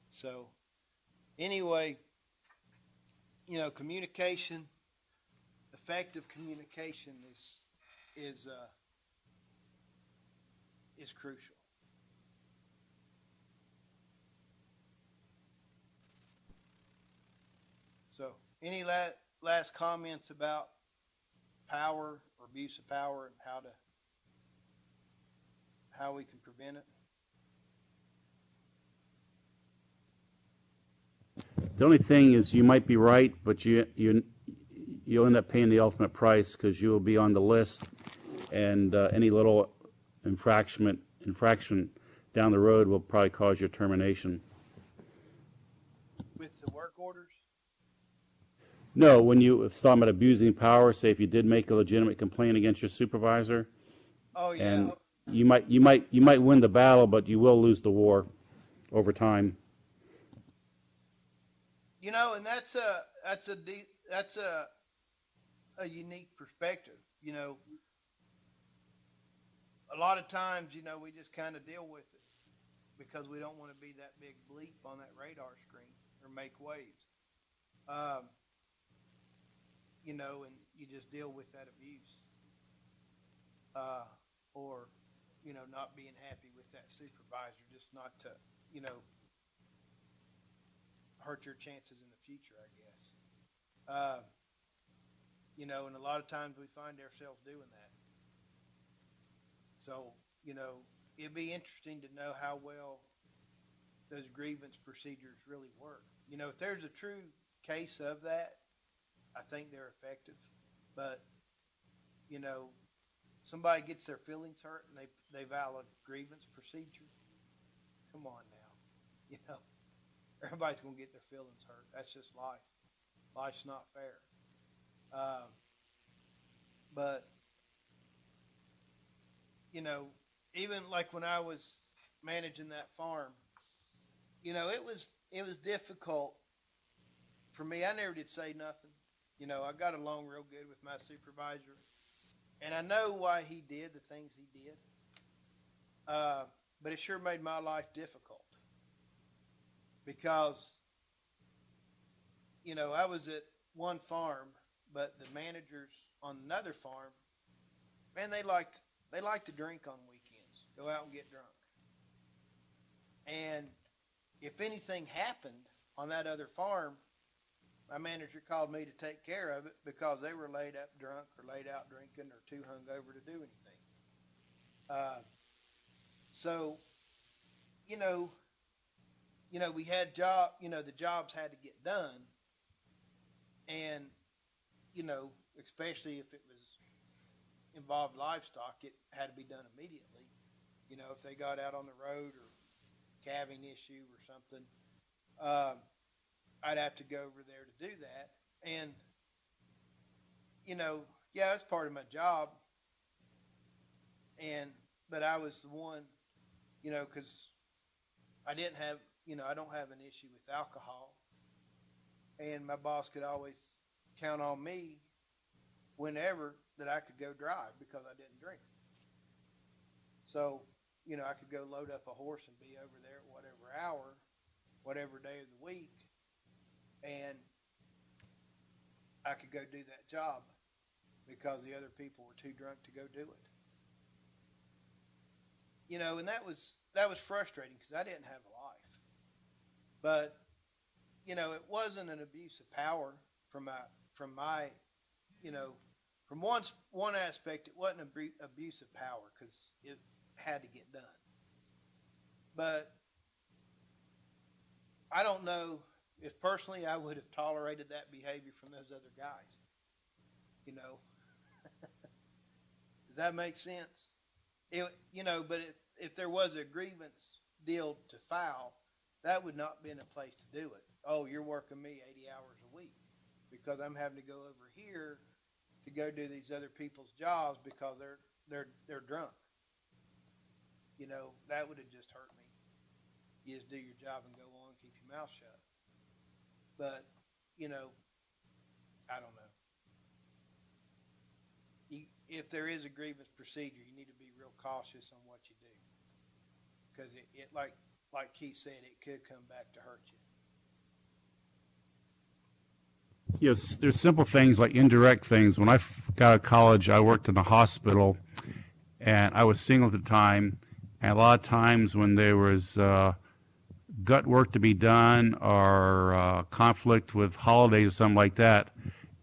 So anyway, you know, communication, effective communication is crucial. So any last comments about power or abuse of power and how we can prevent it? The only thing is you might be right, but you'll end up paying the ultimate price because you will be on the list, and any little infraction down the road will probably cause your termination. With the work orders? No, when you start about abusing power, say if you did make a legitimate complaint against your supervisor, Oh yeah. and you might win the battle, but you will lose the war over time. You know, and that's a unique perspective. You know, a lot of times, you know, we just kind of deal with it because we don't want to be that big bleep on that radar screen or make waves. Um, you know, and you just deal with that abuse, uh, or you know, not being happy with that supervisor, just not to, you know, hurt your chances in the future, I guess. Uh, you know, and a lot of times we find ourselves doing that. So, you know, it'd be interesting to know how well those grievance procedures really work. You know, if there's a true case of that, I think they're effective. But, you know, somebody gets their feelings hurt and they file a grievance procedure. Come on now. You know, everybody's going to get their feelings hurt. That's just life. Life's not fair. Um, but, you know, even like when I was managing that farm, you know, it was difficult for me. I never did say nothing. You know, I got along real good with my supervisor, and I know why he did the things he did. Uh, but it sure made my life difficult because, you know, I was at one farm, but the managers on another farm, man, they liked to drink on weekends, go out and get drunk. And if anything happened on that other farm, my manager called me to take care of it because they were laid up drunk or laid out drinking or too hungover to do anything. Uh, so, you know, we had the jobs had to get done, and you know, especially if it was involved livestock, it had to be done immediately. You know, if they got out on the road or calving issue or something, um, I'd have to go over there to do that. And you know, yeah, that's part of my job. And but I was the one, you know, because I didn't have, you know, I don't have an issue with alcohol, and my boss could always count on me whenever that I could go drive because I didn't drink. So, you know, I could go load up a horse and be over there at whatever hour, whatever day of the week, and I could go do that job because the other people were too drunk to go do it. You know, and that was frustrating because I didn't have a life. But you know, it wasn't an abuse of power from my you know, from one aspect, it wasn't abuse of power because it had to get done. But I don't know if personally I would have tolerated that behavior from those other guys. You know, does that make sense? You know, but if there was a grievance deal to file, that would not been a place to do it. Oh, you're working me 80 hours a week because I'm having to go over here to go do these other people's jobs because they're drunk. You know, that would have just hurt me. You just do your job and go on, keep your mouth shut. But you know, I don't know. If there is a grievance procedure, you need to be real cautious on what you do because it like Keith said, it could come back to hurt you. Yes, there's simple things like indirect things. When I got out of college, I worked in a hospital, and I was single at the time. And a lot of times when there was gut work to be done or conflict with holidays or something like that,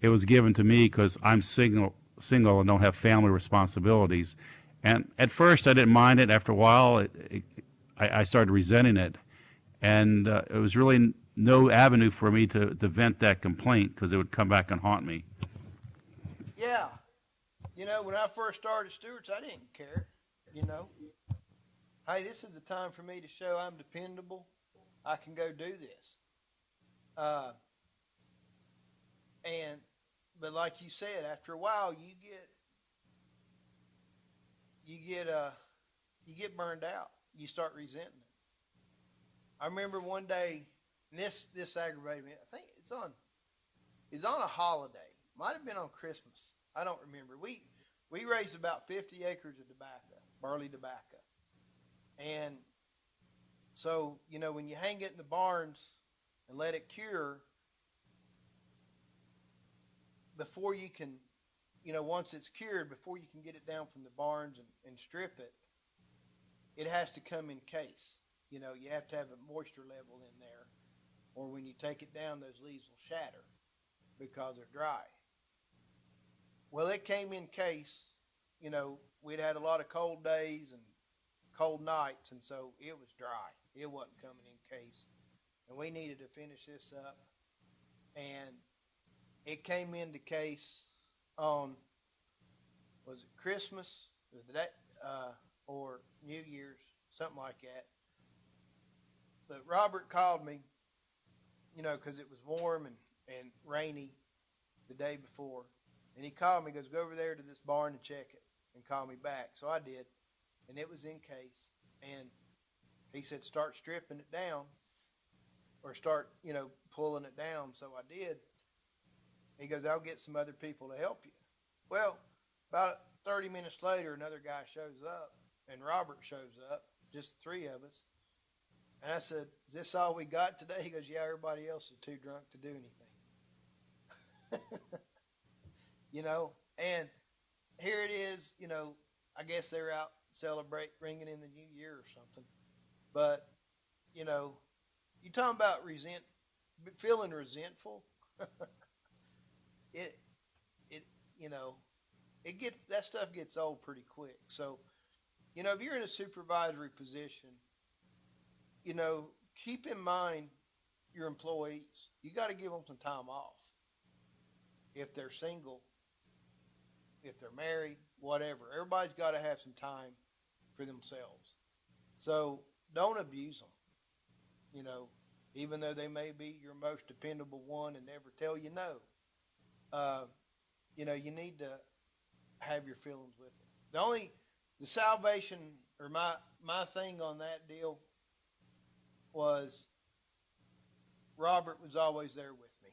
it was given to me because I'm single and don't have family responsibilities. And at first I didn't mind it. After a while, I started resenting it, and it was really no avenue for me to vent that complaint because it would come back and haunt me. Yeah, you know, when I first started Stewart's, I didn't care. You know, hey, this is the time for me to show I'm dependable. I can go do this. Uh, and but like you said, after a while, you get burned out. You start resenting it. I remember one day, and this aggravated me. I think it's on a holiday. Might have been on Christmas. I don't remember. We raised about 50 acres of tobacco, barley tobacco. And so, when you hang it in the barns and let it cure, before you can, once it's cured, before you can get it down from the barns and strip it, it has to come in case. You have to have a moisture level in there, or when you take it down, those leaves will shatter because they're dry. Well, it came in case. We'd had a lot of cold days and cold nights, and so it was dry. It wasn't coming in case, and we needed to finish this up. And it came into case on, was it Christmas or New Year's, something like that. But Robert called me, because it was warm and rainy the day before. And he called me, goes, go over there to this barn and check it and call me back. So I did, and it was in case. And he said, start stripping it down, or start, pulling it down. So I did. He goes, I'll get some other people to help you. Well, about 30 minutes later, another guy shows up, and Robert shows up, just the three of us. And I said, is this all we got today? He goes, yeah, everybody else is too drunk to do anything. And here it is, I guess they're out ringing in the new year or something. But, you talking about feeling resentful. That stuff gets old pretty quick. So, if you're in a supervisory position, keep in mind your employees. You got to give them some time off. If they're single, if they're married, whatever. Everybody's got to have some time for themselves. So don't abuse them. Even though they may be your most dependable one and never tell you no. You need to have your feelings with them. The salvation, or my thing on that deal was Robert was always there with me.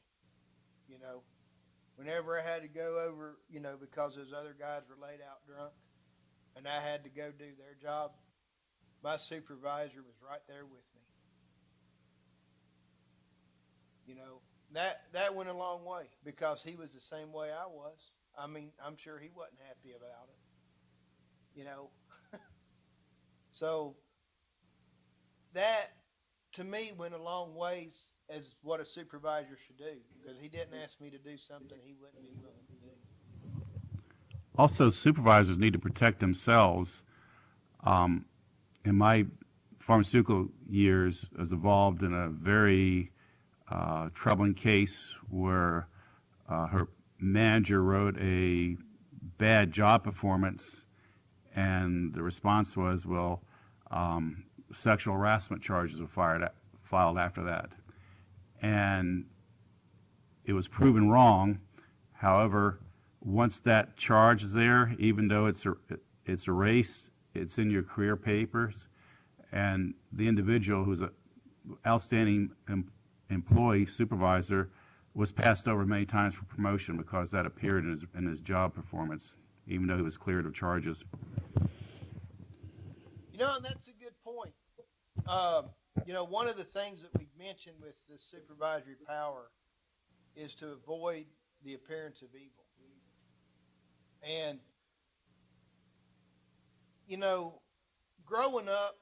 Whenever I had to go over, because those other guys were laid out drunk and I had to go do their job, my supervisor was right there with me. That went a long way because he was the same way I was. I mean, I'm sure he wasn't happy about it. So that, to me, went a long ways as what a supervisor should do, because he didn't ask me to do something he wouldn't be willing to do. Also, supervisors need to protect themselves. In my pharmaceutical years, I was involved in a very troubling case where her manager wrote a bad job performance, and the response was, well, sexual harassment charges were filed after that. And it was proven wrong. However, once that charge is there, even though it's erased, it's in your career papers, and the individual who's an outstanding employee, supervisor, was passed over many times for promotion because that appeared in his job performance, even though he was cleared of charges. And that's a good point. One of the things that we've mentioned with the supervisory power is to avoid the appearance of evil. And, growing up,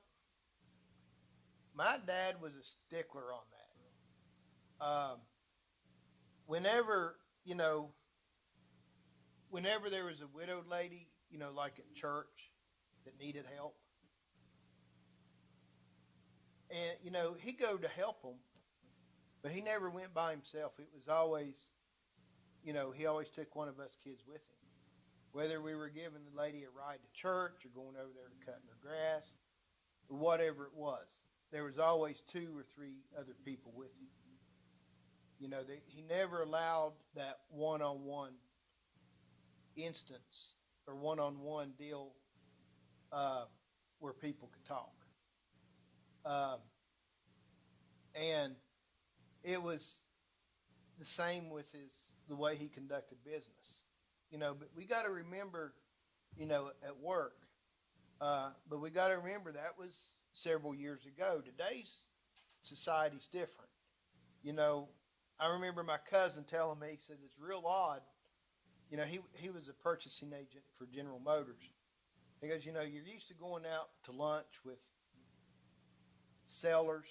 my dad was a stickler on that. Whenever there was a widowed lady, like at church, that needed help, and, he'd go to help them, but he never went by himself. It was always, he always took one of us kids with him. Whether we were giving the lady a ride to church or going over there to cutting her grass or whatever it was, there was always 2 or 3 other people with him. He never allowed that one-on-one instance or one-on-one deal where people could talk. Um, and it was the same with the way he conducted business. But we got to remember, at work, but we got to remember that was several years ago. Today's society's different. You know, I remember my cousin telling me, he said, it's real odd. He was a purchasing agent for General Motors. He goes, you're used to going out to lunch with sellers,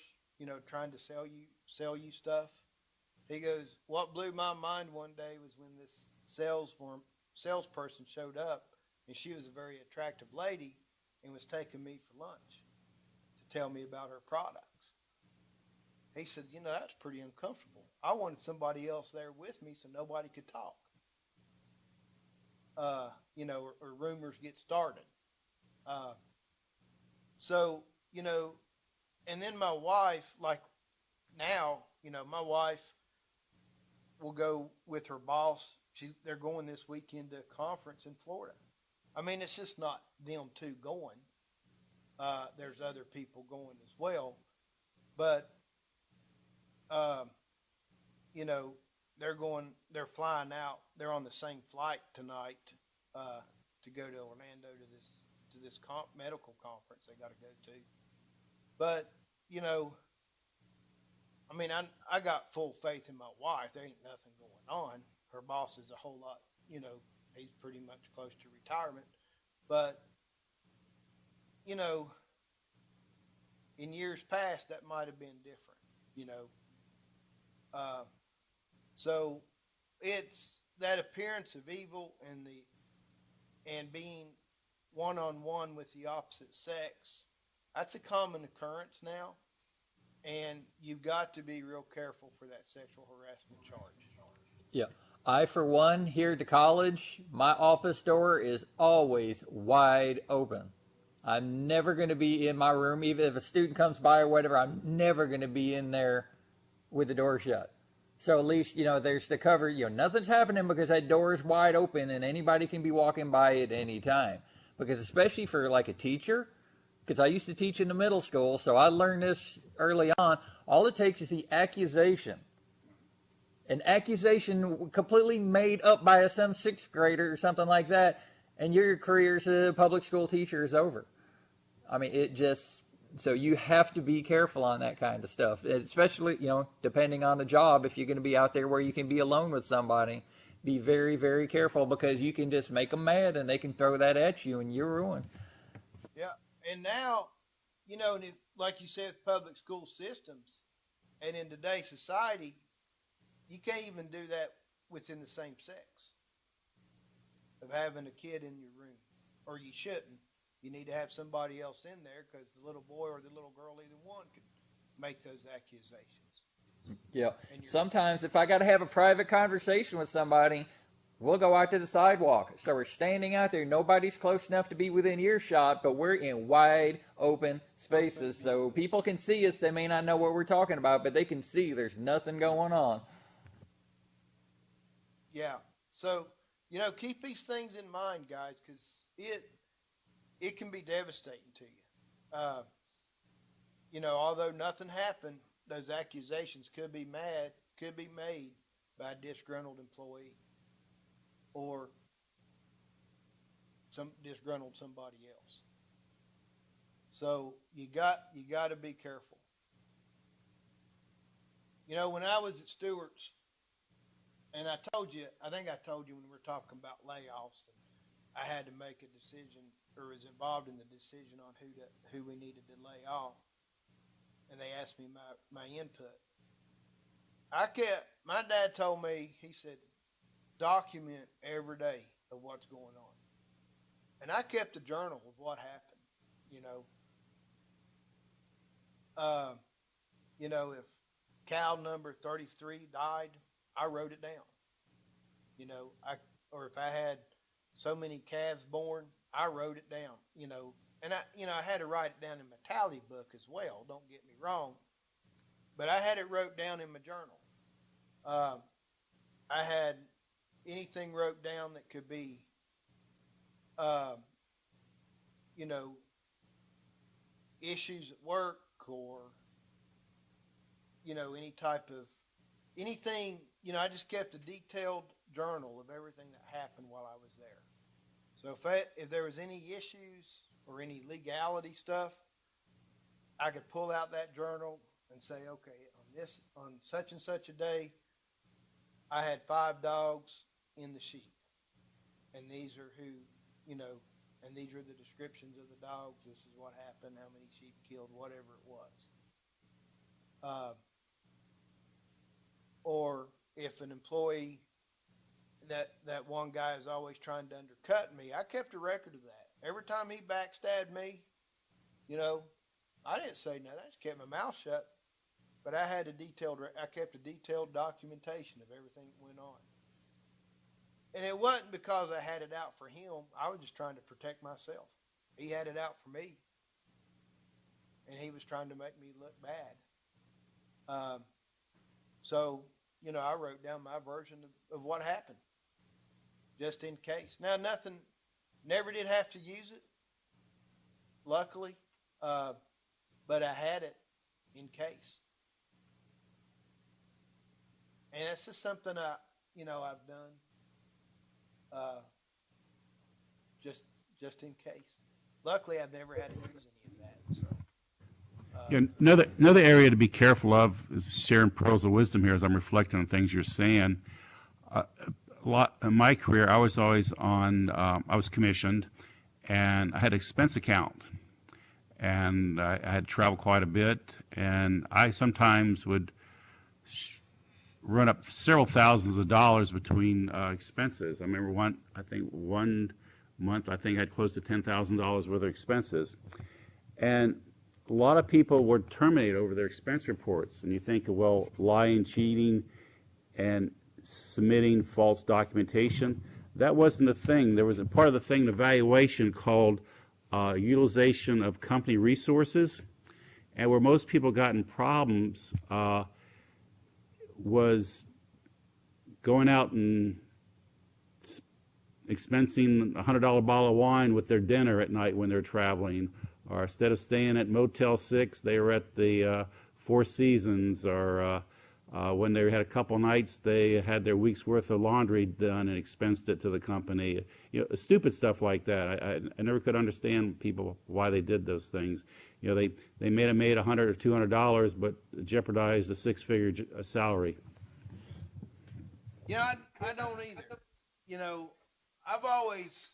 trying to sell you stuff. He goes, what blew my mind one day was when this salesperson showed up, and she was a very attractive lady and was taking me for lunch to tell me about her products. He said, that's pretty uncomfortable. I wanted somebody else there with me so nobody could talk. Or rumors get started. So, and then my wife, like now, my wife will go with her boss. They're going this weekend to a conference in Florida. I mean, it's just not them two going. There's other people going as well. But, they're flying out. They're on the same flight tonight to go to Orlando to this medical conference they got to go to. But, I mean, I got full faith in my wife. There ain't nothing going on. Her boss is a whole lot, he's pretty much close to retirement. But, in years past, that might have been different. So it's that appearance of evil and being one-on-one with the opposite sex. That's a common occurrence now. And you've got to be real careful for that sexual harassment charge. Yeah. I, for one, here at the college, my office door is always wide open. I'm never going to be in my room, even if a student comes by or whatever, I'm never going to be in there with the door shut. So at least, there's the cover, nothing's happening because that door is wide open and anybody can be walking by at any time. Because especially for like a teacher, because I used to teach in the middle school, so I learned this early on. All it takes is the accusation. An accusation completely made up by some sixth grader or something like that, and your career as a public school teacher is over. I mean, so you have to be careful on that kind of stuff, especially, depending on the job. If you're going to be out there where you can be alone with somebody, be very, very careful because you can just make them mad and they can throw that at you and you're ruined. Yeah. And now, like you said, public school systems and in today's society, you can't even do that within the same sex of having a kid in your room, or you shouldn't. You need to have somebody else in there because the little boy or the little girl, either one, could make those accusations. Yeah. Sometimes if I got to have a private conversation with somebody, we'll go out to the sidewalk. So we're standing out there. Nobody's close enough to be within earshot, but we're in wide open spaces. So people can see us. They may not know what we're talking about, but they can see there's nothing going on. Yeah. So, keep these things in mind, guys, because it can be devastating to you. Although nothing happened, those accusations could be made by a disgruntled employee or disgruntled somebody else. So you got to be careful. When I was at Stewart's, and I think I told you when we were talking about layoffs, and I had to make a decision, or was involved in the decision on who we needed to lay off, and they asked me my input. My dad told me, he said, document every day of what's going on. And I kept a journal of what happened, if cow number 33 died, I wrote it down. Or if I had so many calves born, I wrote it down, and I had to write it down in my tally book as well. Don't get me wrong, but I had it wrote down in my journal. I had anything wrote down that could be you know, issues at work or, you know, any type of anything, you know, I just kept a detailed journal of everything that happened while I was there. So if there was any issues or any legality stuff, I could pull out that journal and say, okay, on such and such a day, I had 5 dogs in the sheep, and these are who, you know, and these are the descriptions of the dogs. This is what happened, how many sheep killed, whatever it was. Or if an employee, that one guy is always trying to undercut me, I kept a record of that. Every time he backstabbed me, you know, I didn't say nothing. I just kept my mouth shut. But I kept a detailed documentation of everything that went on. And it wasn't because I had it out for him. I was just trying to protect myself. He had it out for me. And he was trying to make me look bad. So, you know, I wrote down my version of what happened, just in case. Now, never did have to use it, luckily, but I had it in case. And that's just something I've done, just in case. Luckily, I've never had to use any of that. So, Yeah, another area to be careful of is sharing pearls of wisdom here as I'm reflecting on things you're saying. A lot in my career, I was always I was commissioned, and I had an expense account, and I had to travel quite a bit, and I sometimes would run up several thousands of dollars between expenses. I remember one month, I think I had close to $10,000 worth of expenses, and a lot of people were terminated over their expense reports. And you think, well, lying, cheating, and submitting false documentation. That wasn't a thing. There was a part of the thing, the valuation, called utilization of company resources. And where most people got in problems was going out and expensing a $100 bottle of wine with their dinner at night when they're traveling, or instead of staying at Motel 6, they were at the Four Seasons, or when they had a couple nights, they had their week's worth of laundry done and expensed it to the company. You know, stupid stuff like that. I never could understand people why they did those things. You know, they may have made $100 or $200, but jeopardized a six-figure salary. you know, I don't either. You know, I've always,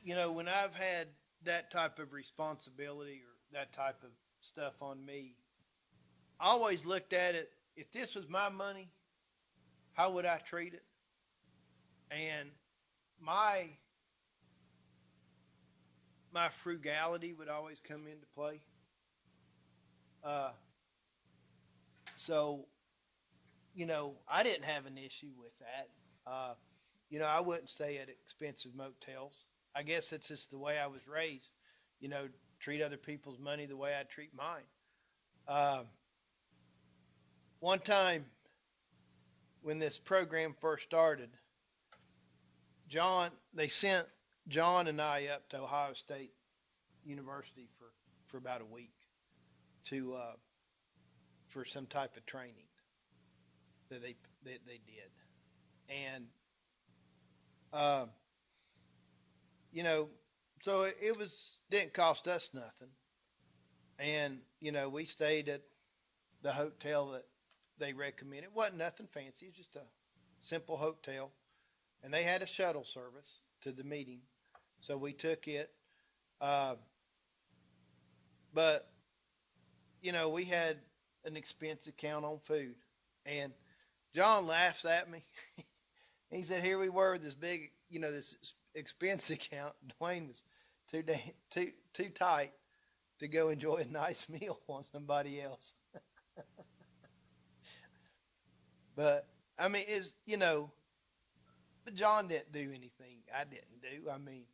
you know, when I've had that type of responsibility or that type of stuff on me, I always looked at it, if this was my money, how would I treat it? And my frugality would always come into play. So, you know, I didn't have an issue with that. You know, I wouldn't stay at expensive motels. I guess it's just the way I was raised, you know, treat other people's money the way I treat mine. One time when this program first started, they sent John and I up to Ohio State University for about a week for some type of training that they did. And, you know, so it didn't cost us nothing. And, you know, we stayed at the hotel that they recommended. It wasn't nothing fancy. It was just a simple hotel. And they had a shuttle service to the meeting. So we took it. But, you know, we had an expense account on food. And John laughs at me. He said, here we were with this big, you know, this expense account. Dwayne was too tight to go enjoy a nice meal on somebody else. But, I mean, but John didn't do anything I didn't do. I mean,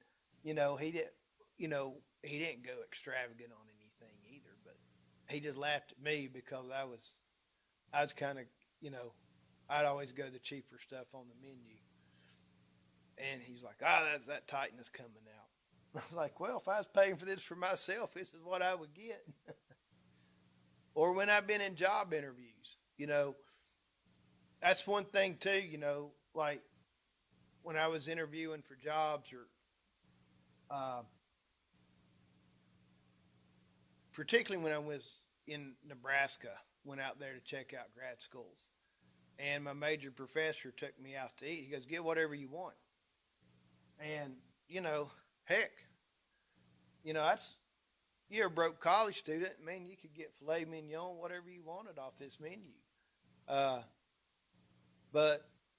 you know, he didn't go extravagant on anything either, but he just laughed at me because I was kind of, you know, I'd always go the cheaper stuff on the menu. And he's like, that's that tightness coming out. I'm like, well, if I was paying for this for myself, this is what I would get. Or when I've been in job interviews, that's one thing too, like when I was interviewing for jobs or uh, particularly when I was in Nebraska, went out there to check out grad schools. And my major professor took me out to eat. He goes, get whatever you want. And, heck, that's, you're a broke college student. Man, you could get filet mignon, whatever you wanted off this menu. But,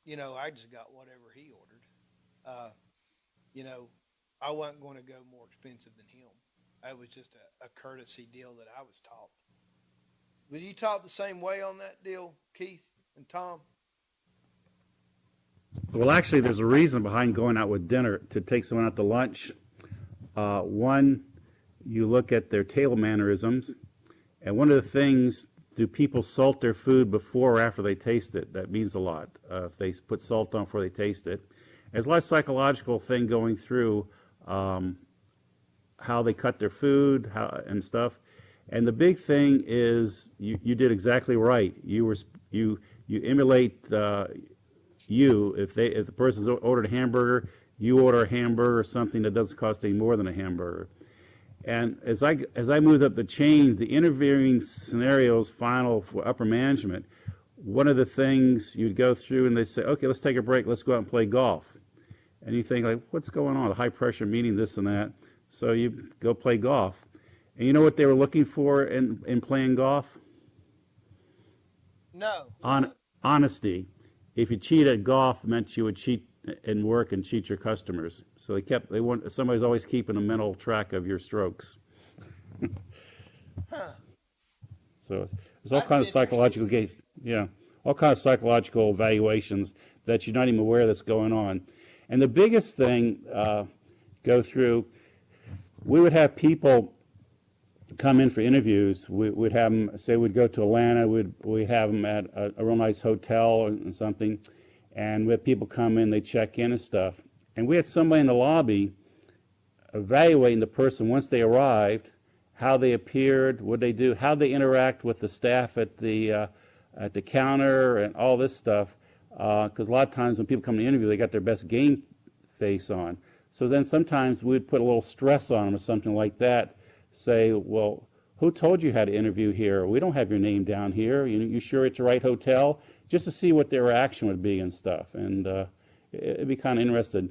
I just got whatever he ordered. You know, I wasn't going to go more expensive than him. That was just a courtesy deal that I was taught. Were you taught the same way on that deal, Keith and Tom? Well, actually, there's a reason behind going out with dinner to take someone out to lunch. One, you look at their table mannerisms, and one of the things, do people salt their food before or after they taste it? That means a lot. If they put salt on before they taste it. There's a lot of psychological thing going through how they cut their food and stuff. And the big thing is you did exactly right. You emulate if the person's ordered a hamburger, you order a hamburger or something that doesn't cost any more than a hamburger. And as I moved up the chain, the interviewing scenarios final for upper management, one of the things you'd go through and they say, okay, let's take a break, let's go out and play golf. And you think, like, what's going on? A high pressure meeting, this and that. So you go play golf. And you know what they were looking for in playing golf? No. Honesty. If you cheat at golf, it meant you would cheat in work and cheat your customers. So somebody's always keeping a mental track of your strokes. Huh. So it's all kinds of psychological games. Yeah, all kinds of psychological evaluations that you're not even aware that's going on. And the biggest thing go through, we would have people come in for interviews. We'd have them, say we'd go to Atlanta, we'd have them at a real nice hotel and something, and we had people come in, they check in and stuff. And we had somebody in the lobby evaluating the person once they arrived, how they appeared, what they do, how they interact with the staff at the counter and all this stuff. Because a lot of times when people come to the interview, they got their best game face on. So then sometimes we'd put a little stress on them or something like that. Say, well, who told you how to interview here? We don't have your name down here. You sure it's the right hotel? Just to see what their reaction would be and stuff. And it'd be kind of interesting.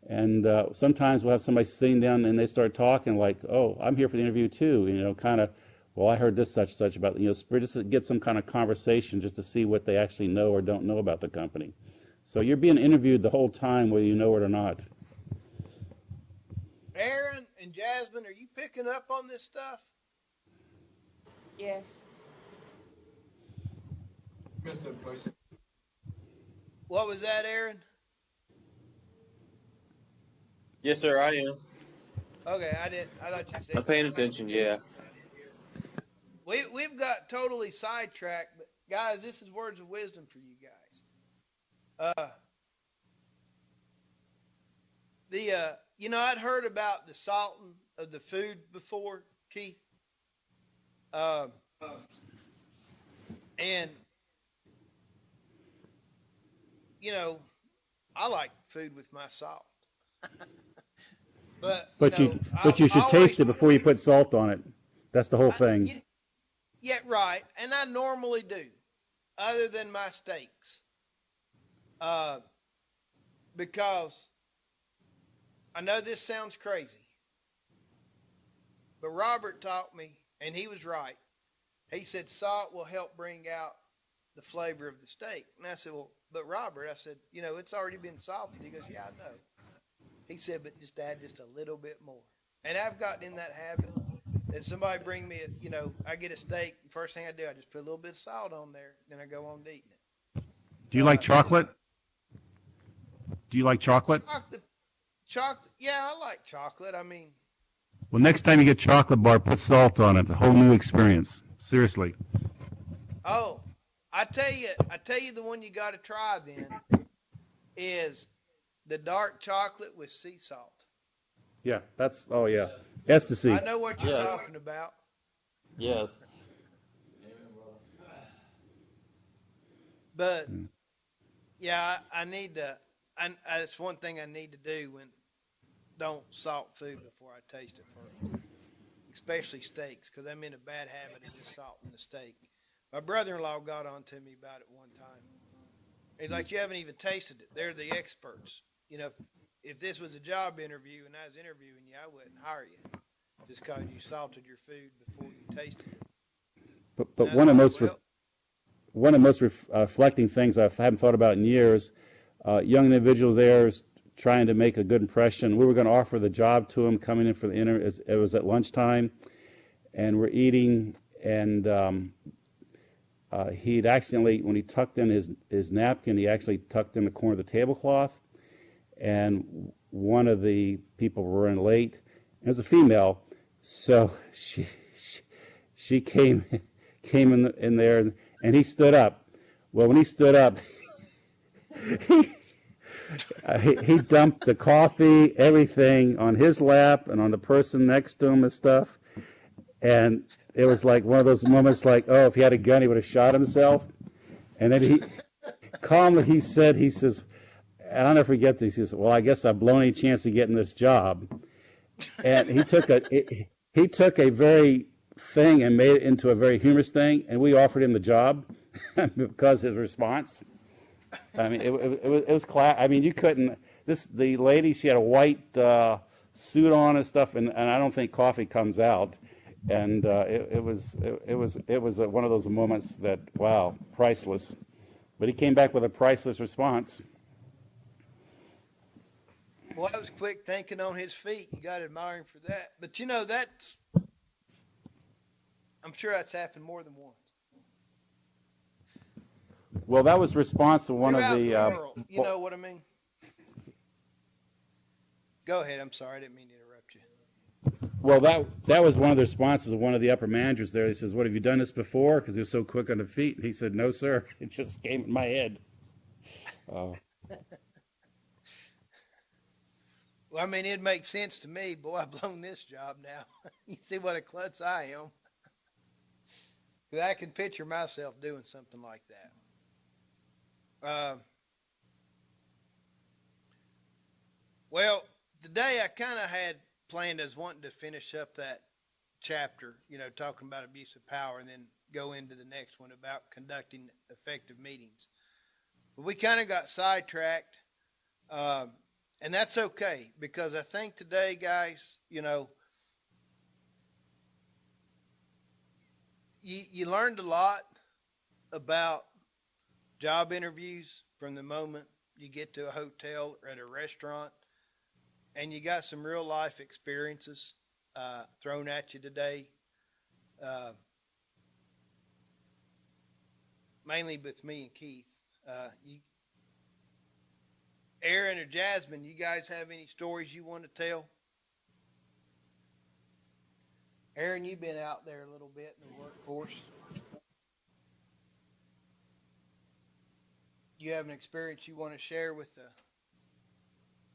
And sometimes we'll have somebody sitting down and they start talking like, oh, I'm here for the interview too. Kind of, well, I heard this such about, just to get some kind of conversation just to see what they actually know or don't know about the company. So you're being interviewed the whole time whether you know it or not. Aaron and Jasmine, are you picking up on this stuff? Yes. What was that, Aaron? Yes, sir, I am. Okay, I thought you said I'm paying something. attention, yeah. We've got totally sidetracked, but guys, this is words of wisdom for you guys. I'd heard about the salting of the food before, Keith. And I like food with my salt. But you should taste it before you put salt on it. That's the whole thing. Yeah, right. And I normally do, other than my steaks. Because I know this sounds crazy, but Robert taught me, and he was right. He said salt will help bring out the flavor of the steak. And I said, well, but Robert, I said, it's already been salted. He goes, yeah, I know. He said, but just add just a little bit more. And I've gotten in that habit. If somebody bring me, I get a steak, first thing I do, I just put a little bit of salt on there, then I go on to eating it. Do you like chocolate? Do you like chocolate? Chocolate, yeah, I like chocolate. I mean. Well, next time you get chocolate bar, put salt on it. A whole new experience. Seriously. Oh, I tell you the one you got to try then is the dark chocolate with sea salt. Yeah, that's, oh yeah, ecstasy. I know what you're Yes. talking about. Yes. But yeah, I need to. It's one thing I need to do when don't salt food before I taste it first, especially steaks, because I'm in a bad habit of just salting the steak. My brother-in-law got on to me about it one time. He's like, "You haven't even tasted it. They're the experts. You know, if this was a job interview and I was interviewing you, I wouldn't hire you just because you salted your food before you tasted it." And But I was like, "Well, one of the most reflecting things I haven't thought about in years, young individual there is trying to make a good impression. We were going to offer the job to him coming in for the interview. It was at lunchtime, and we're eating, and he'd accidentally, when he tucked in his napkin, he actually tucked in the corner of the tablecloth, and one of the people were in late. It was a female, so she came in there, and he stood up. Well, when he stood up, he, he dumped the coffee, everything on his lap and on the person next to him and stuff. And it was like one of those moments like, oh, if he had a gun, he would have shot himself. And then he calmly, he says, and I'll never forget this, he says, well, I guess I've blown any chance of getting this job. And he took a very thing and made it into a very humorous thing, and we offered him the job because of his response. I mean, it was class. I mean, you couldn't. The lady, she had a white suit on and stuff, and I don't think coffee comes out. And it was one of those moments that, wow, priceless. But he came back with a priceless response. well, I was quick thinking on his feet. You got to admire him for that. But you know, I'm sure that's happened more than once. Well, that was response to one Throughout of the. world, you know what I mean? Go ahead. I'm sorry. I didn't mean to interrupt you. Well, that was one of the responses of one of the upper managers there. He says, "What, have you done this before?" Because he was so quick on the feet. And he said, "No, sir. It just came in my head." Well, I mean, it makes sense to me. Boy, I've blown this job now. You see what a klutz I am. 'Cause I can picture myself doing something like that. Well, today I kind of had planned as wanting to finish up that chapter, you know, talking about abuse of power, and then go into the next one about conducting effective meetings. But we kind of got sidetracked, and that's okay, because I think today, guys, you know, you learned a lot about job interviews from the moment you get to a hotel or at a restaurant, and you got some real life experiences thrown at you today, mainly with me and Keith. Aaron or Jasmine, you guys have any stories you want to tell? Aaron, you've been out there a little bit in the workforce. You have an experience you want to share with the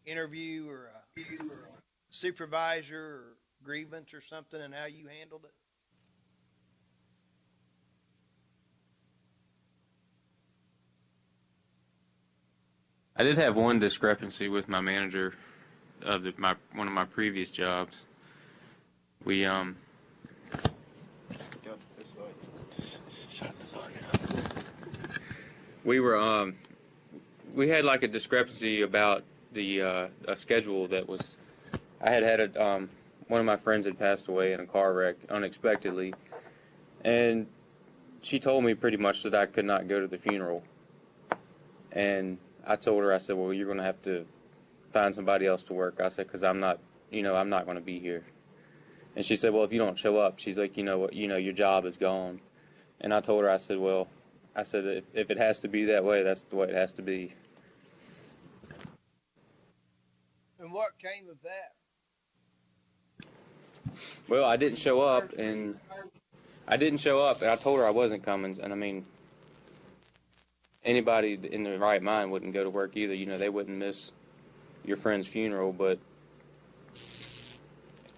interview or a supervisor or grievance or something, and how you handled it? I did have one discrepancy with my manager of one of my previous jobs. We we were we had like a discrepancy about the a schedule that was. I had one of my friends had passed away in a car wreck unexpectedly, and she told me pretty much that I could not go to the funeral. And I told her, I said, well, you're going to have to find somebody else to work. I said, because I'm not going to be here. And she said, well, if you don't show up, she's like, your job is gone. And I told her, I said, well, if it has to be that way, that's the way it has to be. And what came of that? Well, I didn't show up, and I told her I wasn't coming. And I mean, anybody in their right mind wouldn't go to work either. They wouldn't miss your friend's funeral, but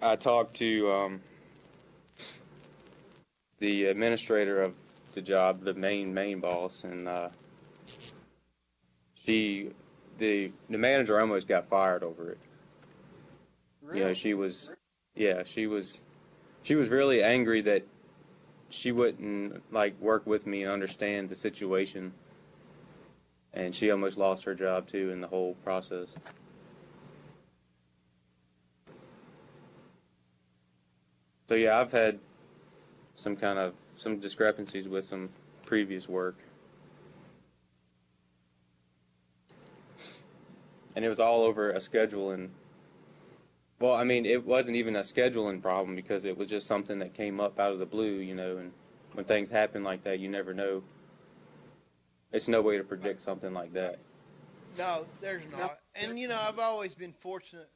I talked to the administrator of the job, the main boss, and the manager almost got fired over it. You know, Really? she was really angry that she wouldn't like work with me and understand the situation, and she almost lost her job too in the whole process. So yeah, I've had some discrepancies with some previous work. And it was all over a schedule. And well, I mean, it wasn't even a scheduling problem because it was just something that came up out of the blue, you know, and when things happen like that, you never know. It's no way to predict something like that. No, there's not. And you know, I've always been fortunate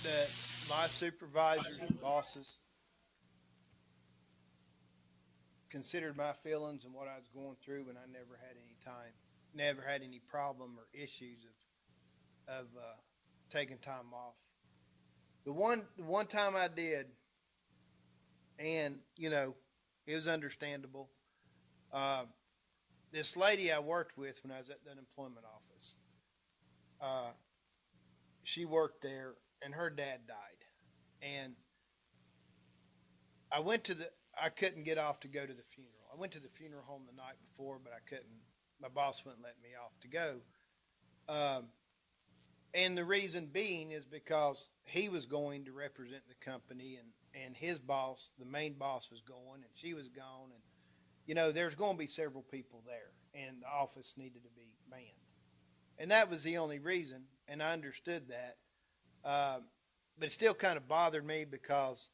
that my supervisors and bosses considered my feelings and what I was going through, and I never had any problem or issues of taking time off. The one time I did, and you know, it was understandable. Uh, this lady I worked with when I was at the unemployment office, uh, she worked there, and her dad died, and I went to the. I couldn't get off to go to the funeral. I went to the funeral home the night before, but I couldn't. My boss wouldn't let me off to go. Um, and the reason being is because he was going to represent the company, and his boss, the main boss, was going, and she was gone, and you know there's going to be several people there, and the office needed to be manned, and that was the only reason, and I understood that. But it still kind of bothered me because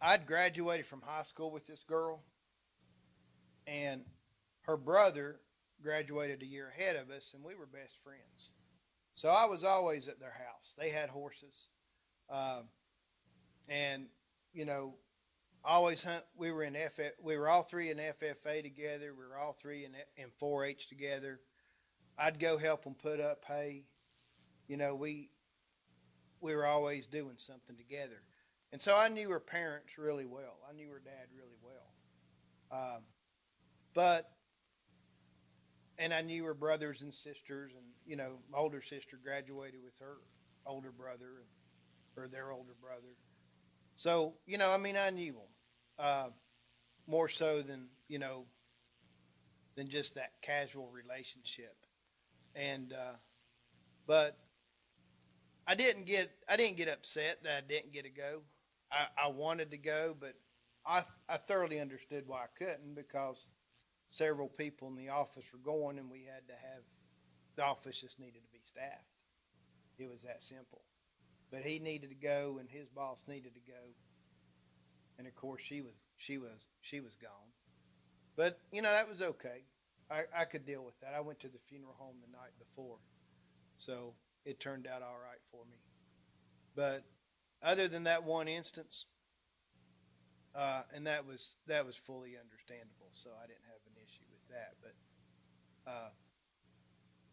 I'd graduated from high school with this girl, and her brother graduated a year ahead of us, and we were best friends. So I was always at their house. They had horses, uh, and you know, always hunt. We were in FF. We were all three in FFA together. We were all three in 4-H together. I'd go help them put up hay. You know, we were always doing something together, and so I knew her parents really well. I knew her dad really well. Um, but and I knew her brothers and sisters, and you know, my older sister graduated with her older brother or their older brother. So you know, I mean, I knew them more so than you know than just that casual relationship. And but I didn't get upset that I didn't get to go. I wanted to go, but I thoroughly understood why I couldn't because several people in the office were going, and we had to have the office just needed to be staffed. It was that simple. But he needed to go, and his boss needed to go, and of course she was gone. But you know that was okay. I could deal with that. I went to the funeral home the night before, so it turned out all right for me. But other than that one instance, and that was fully understandable, so I didn't have an issue with that. But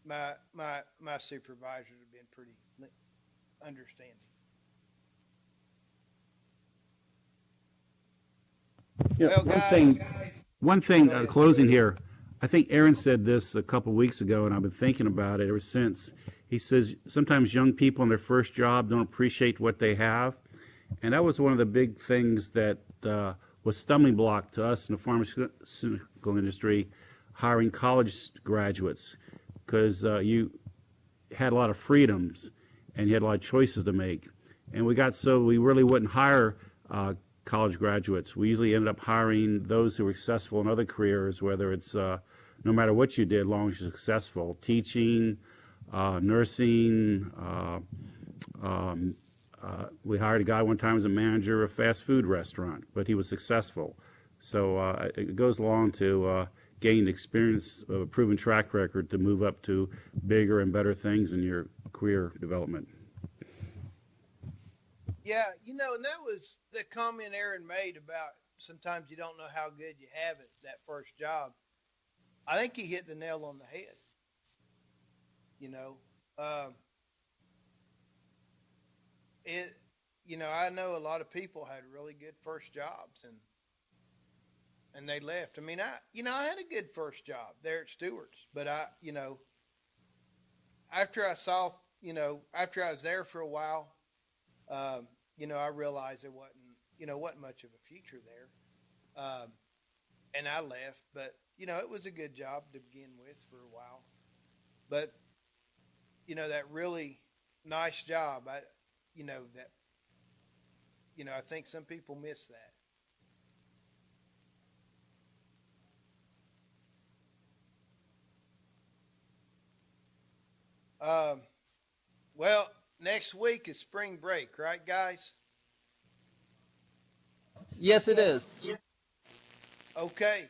my supervisors have been pretty understanding. Yeah, Well, one guys, thing, one thing, go ahead. closing here. I think Aaron said this a couple weeks ago, and I've been thinking about it ever since. He says sometimes young people in their first job don't appreciate what they have, and that was one of the big things that was stumbling block to us in the pharmaceutical industry, hiring college graduates, because you had a lot of freedoms and you had a lot of choices to make. And we got so we really wouldn't hire college graduates. We usually ended up hiring those who were successful in other careers, whether it's no matter what you did, as long as you're successful, teaching, nursing. We hired a guy one time as a manager of a fast food restaurant, but he was successful. So it goes along to gain experience of a proven track record to move up to bigger and better things in your career development. Yeah, you know, and that was the comment Aaron made about sometimes you don't know how good you have it that first job. I think he hit the nail on the head. You know, um, it I know a lot of people had really good first jobs and they left. I mean, I had a good first job there at Stewart's, but after I saw, after I was there for a while, I realized there wasn't much of a future there. And I left, but it was a good job to begin with for a while. But, that really nice job, that, I think some people miss that. Well, next week is spring break, right, guys? Yes, it is. Okay.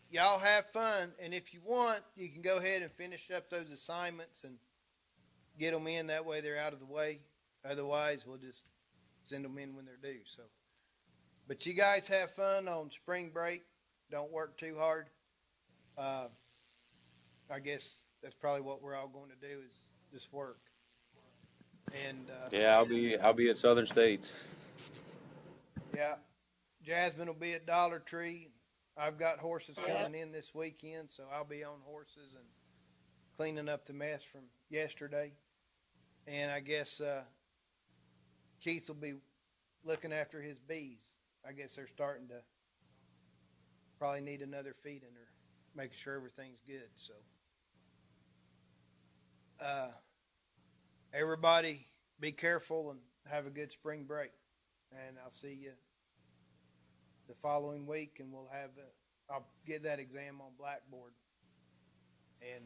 Y'all have fun, and if you want, you can go ahead and finish up those assignments and get them in. That way they're out of the way. Otherwise, we'll just send them in when they're due. So, but you guys have fun on spring break. Don't work too hard. Uh, I guess that's probably what we're all going to do is just work. And Yeah, I'll be at Southern States. yeah, Jasmine will be at Dollar Tree. I've got horses coming in this weekend, so I'll be on horses and cleaning up the mess from yesterday. And I guess Keith will be looking after his bees. I guess they're starting to probably need another feeding or making sure everything's good. So, everybody be careful and have a good spring break. And I'll see you the following week, and I'll get that exam on Blackboard. And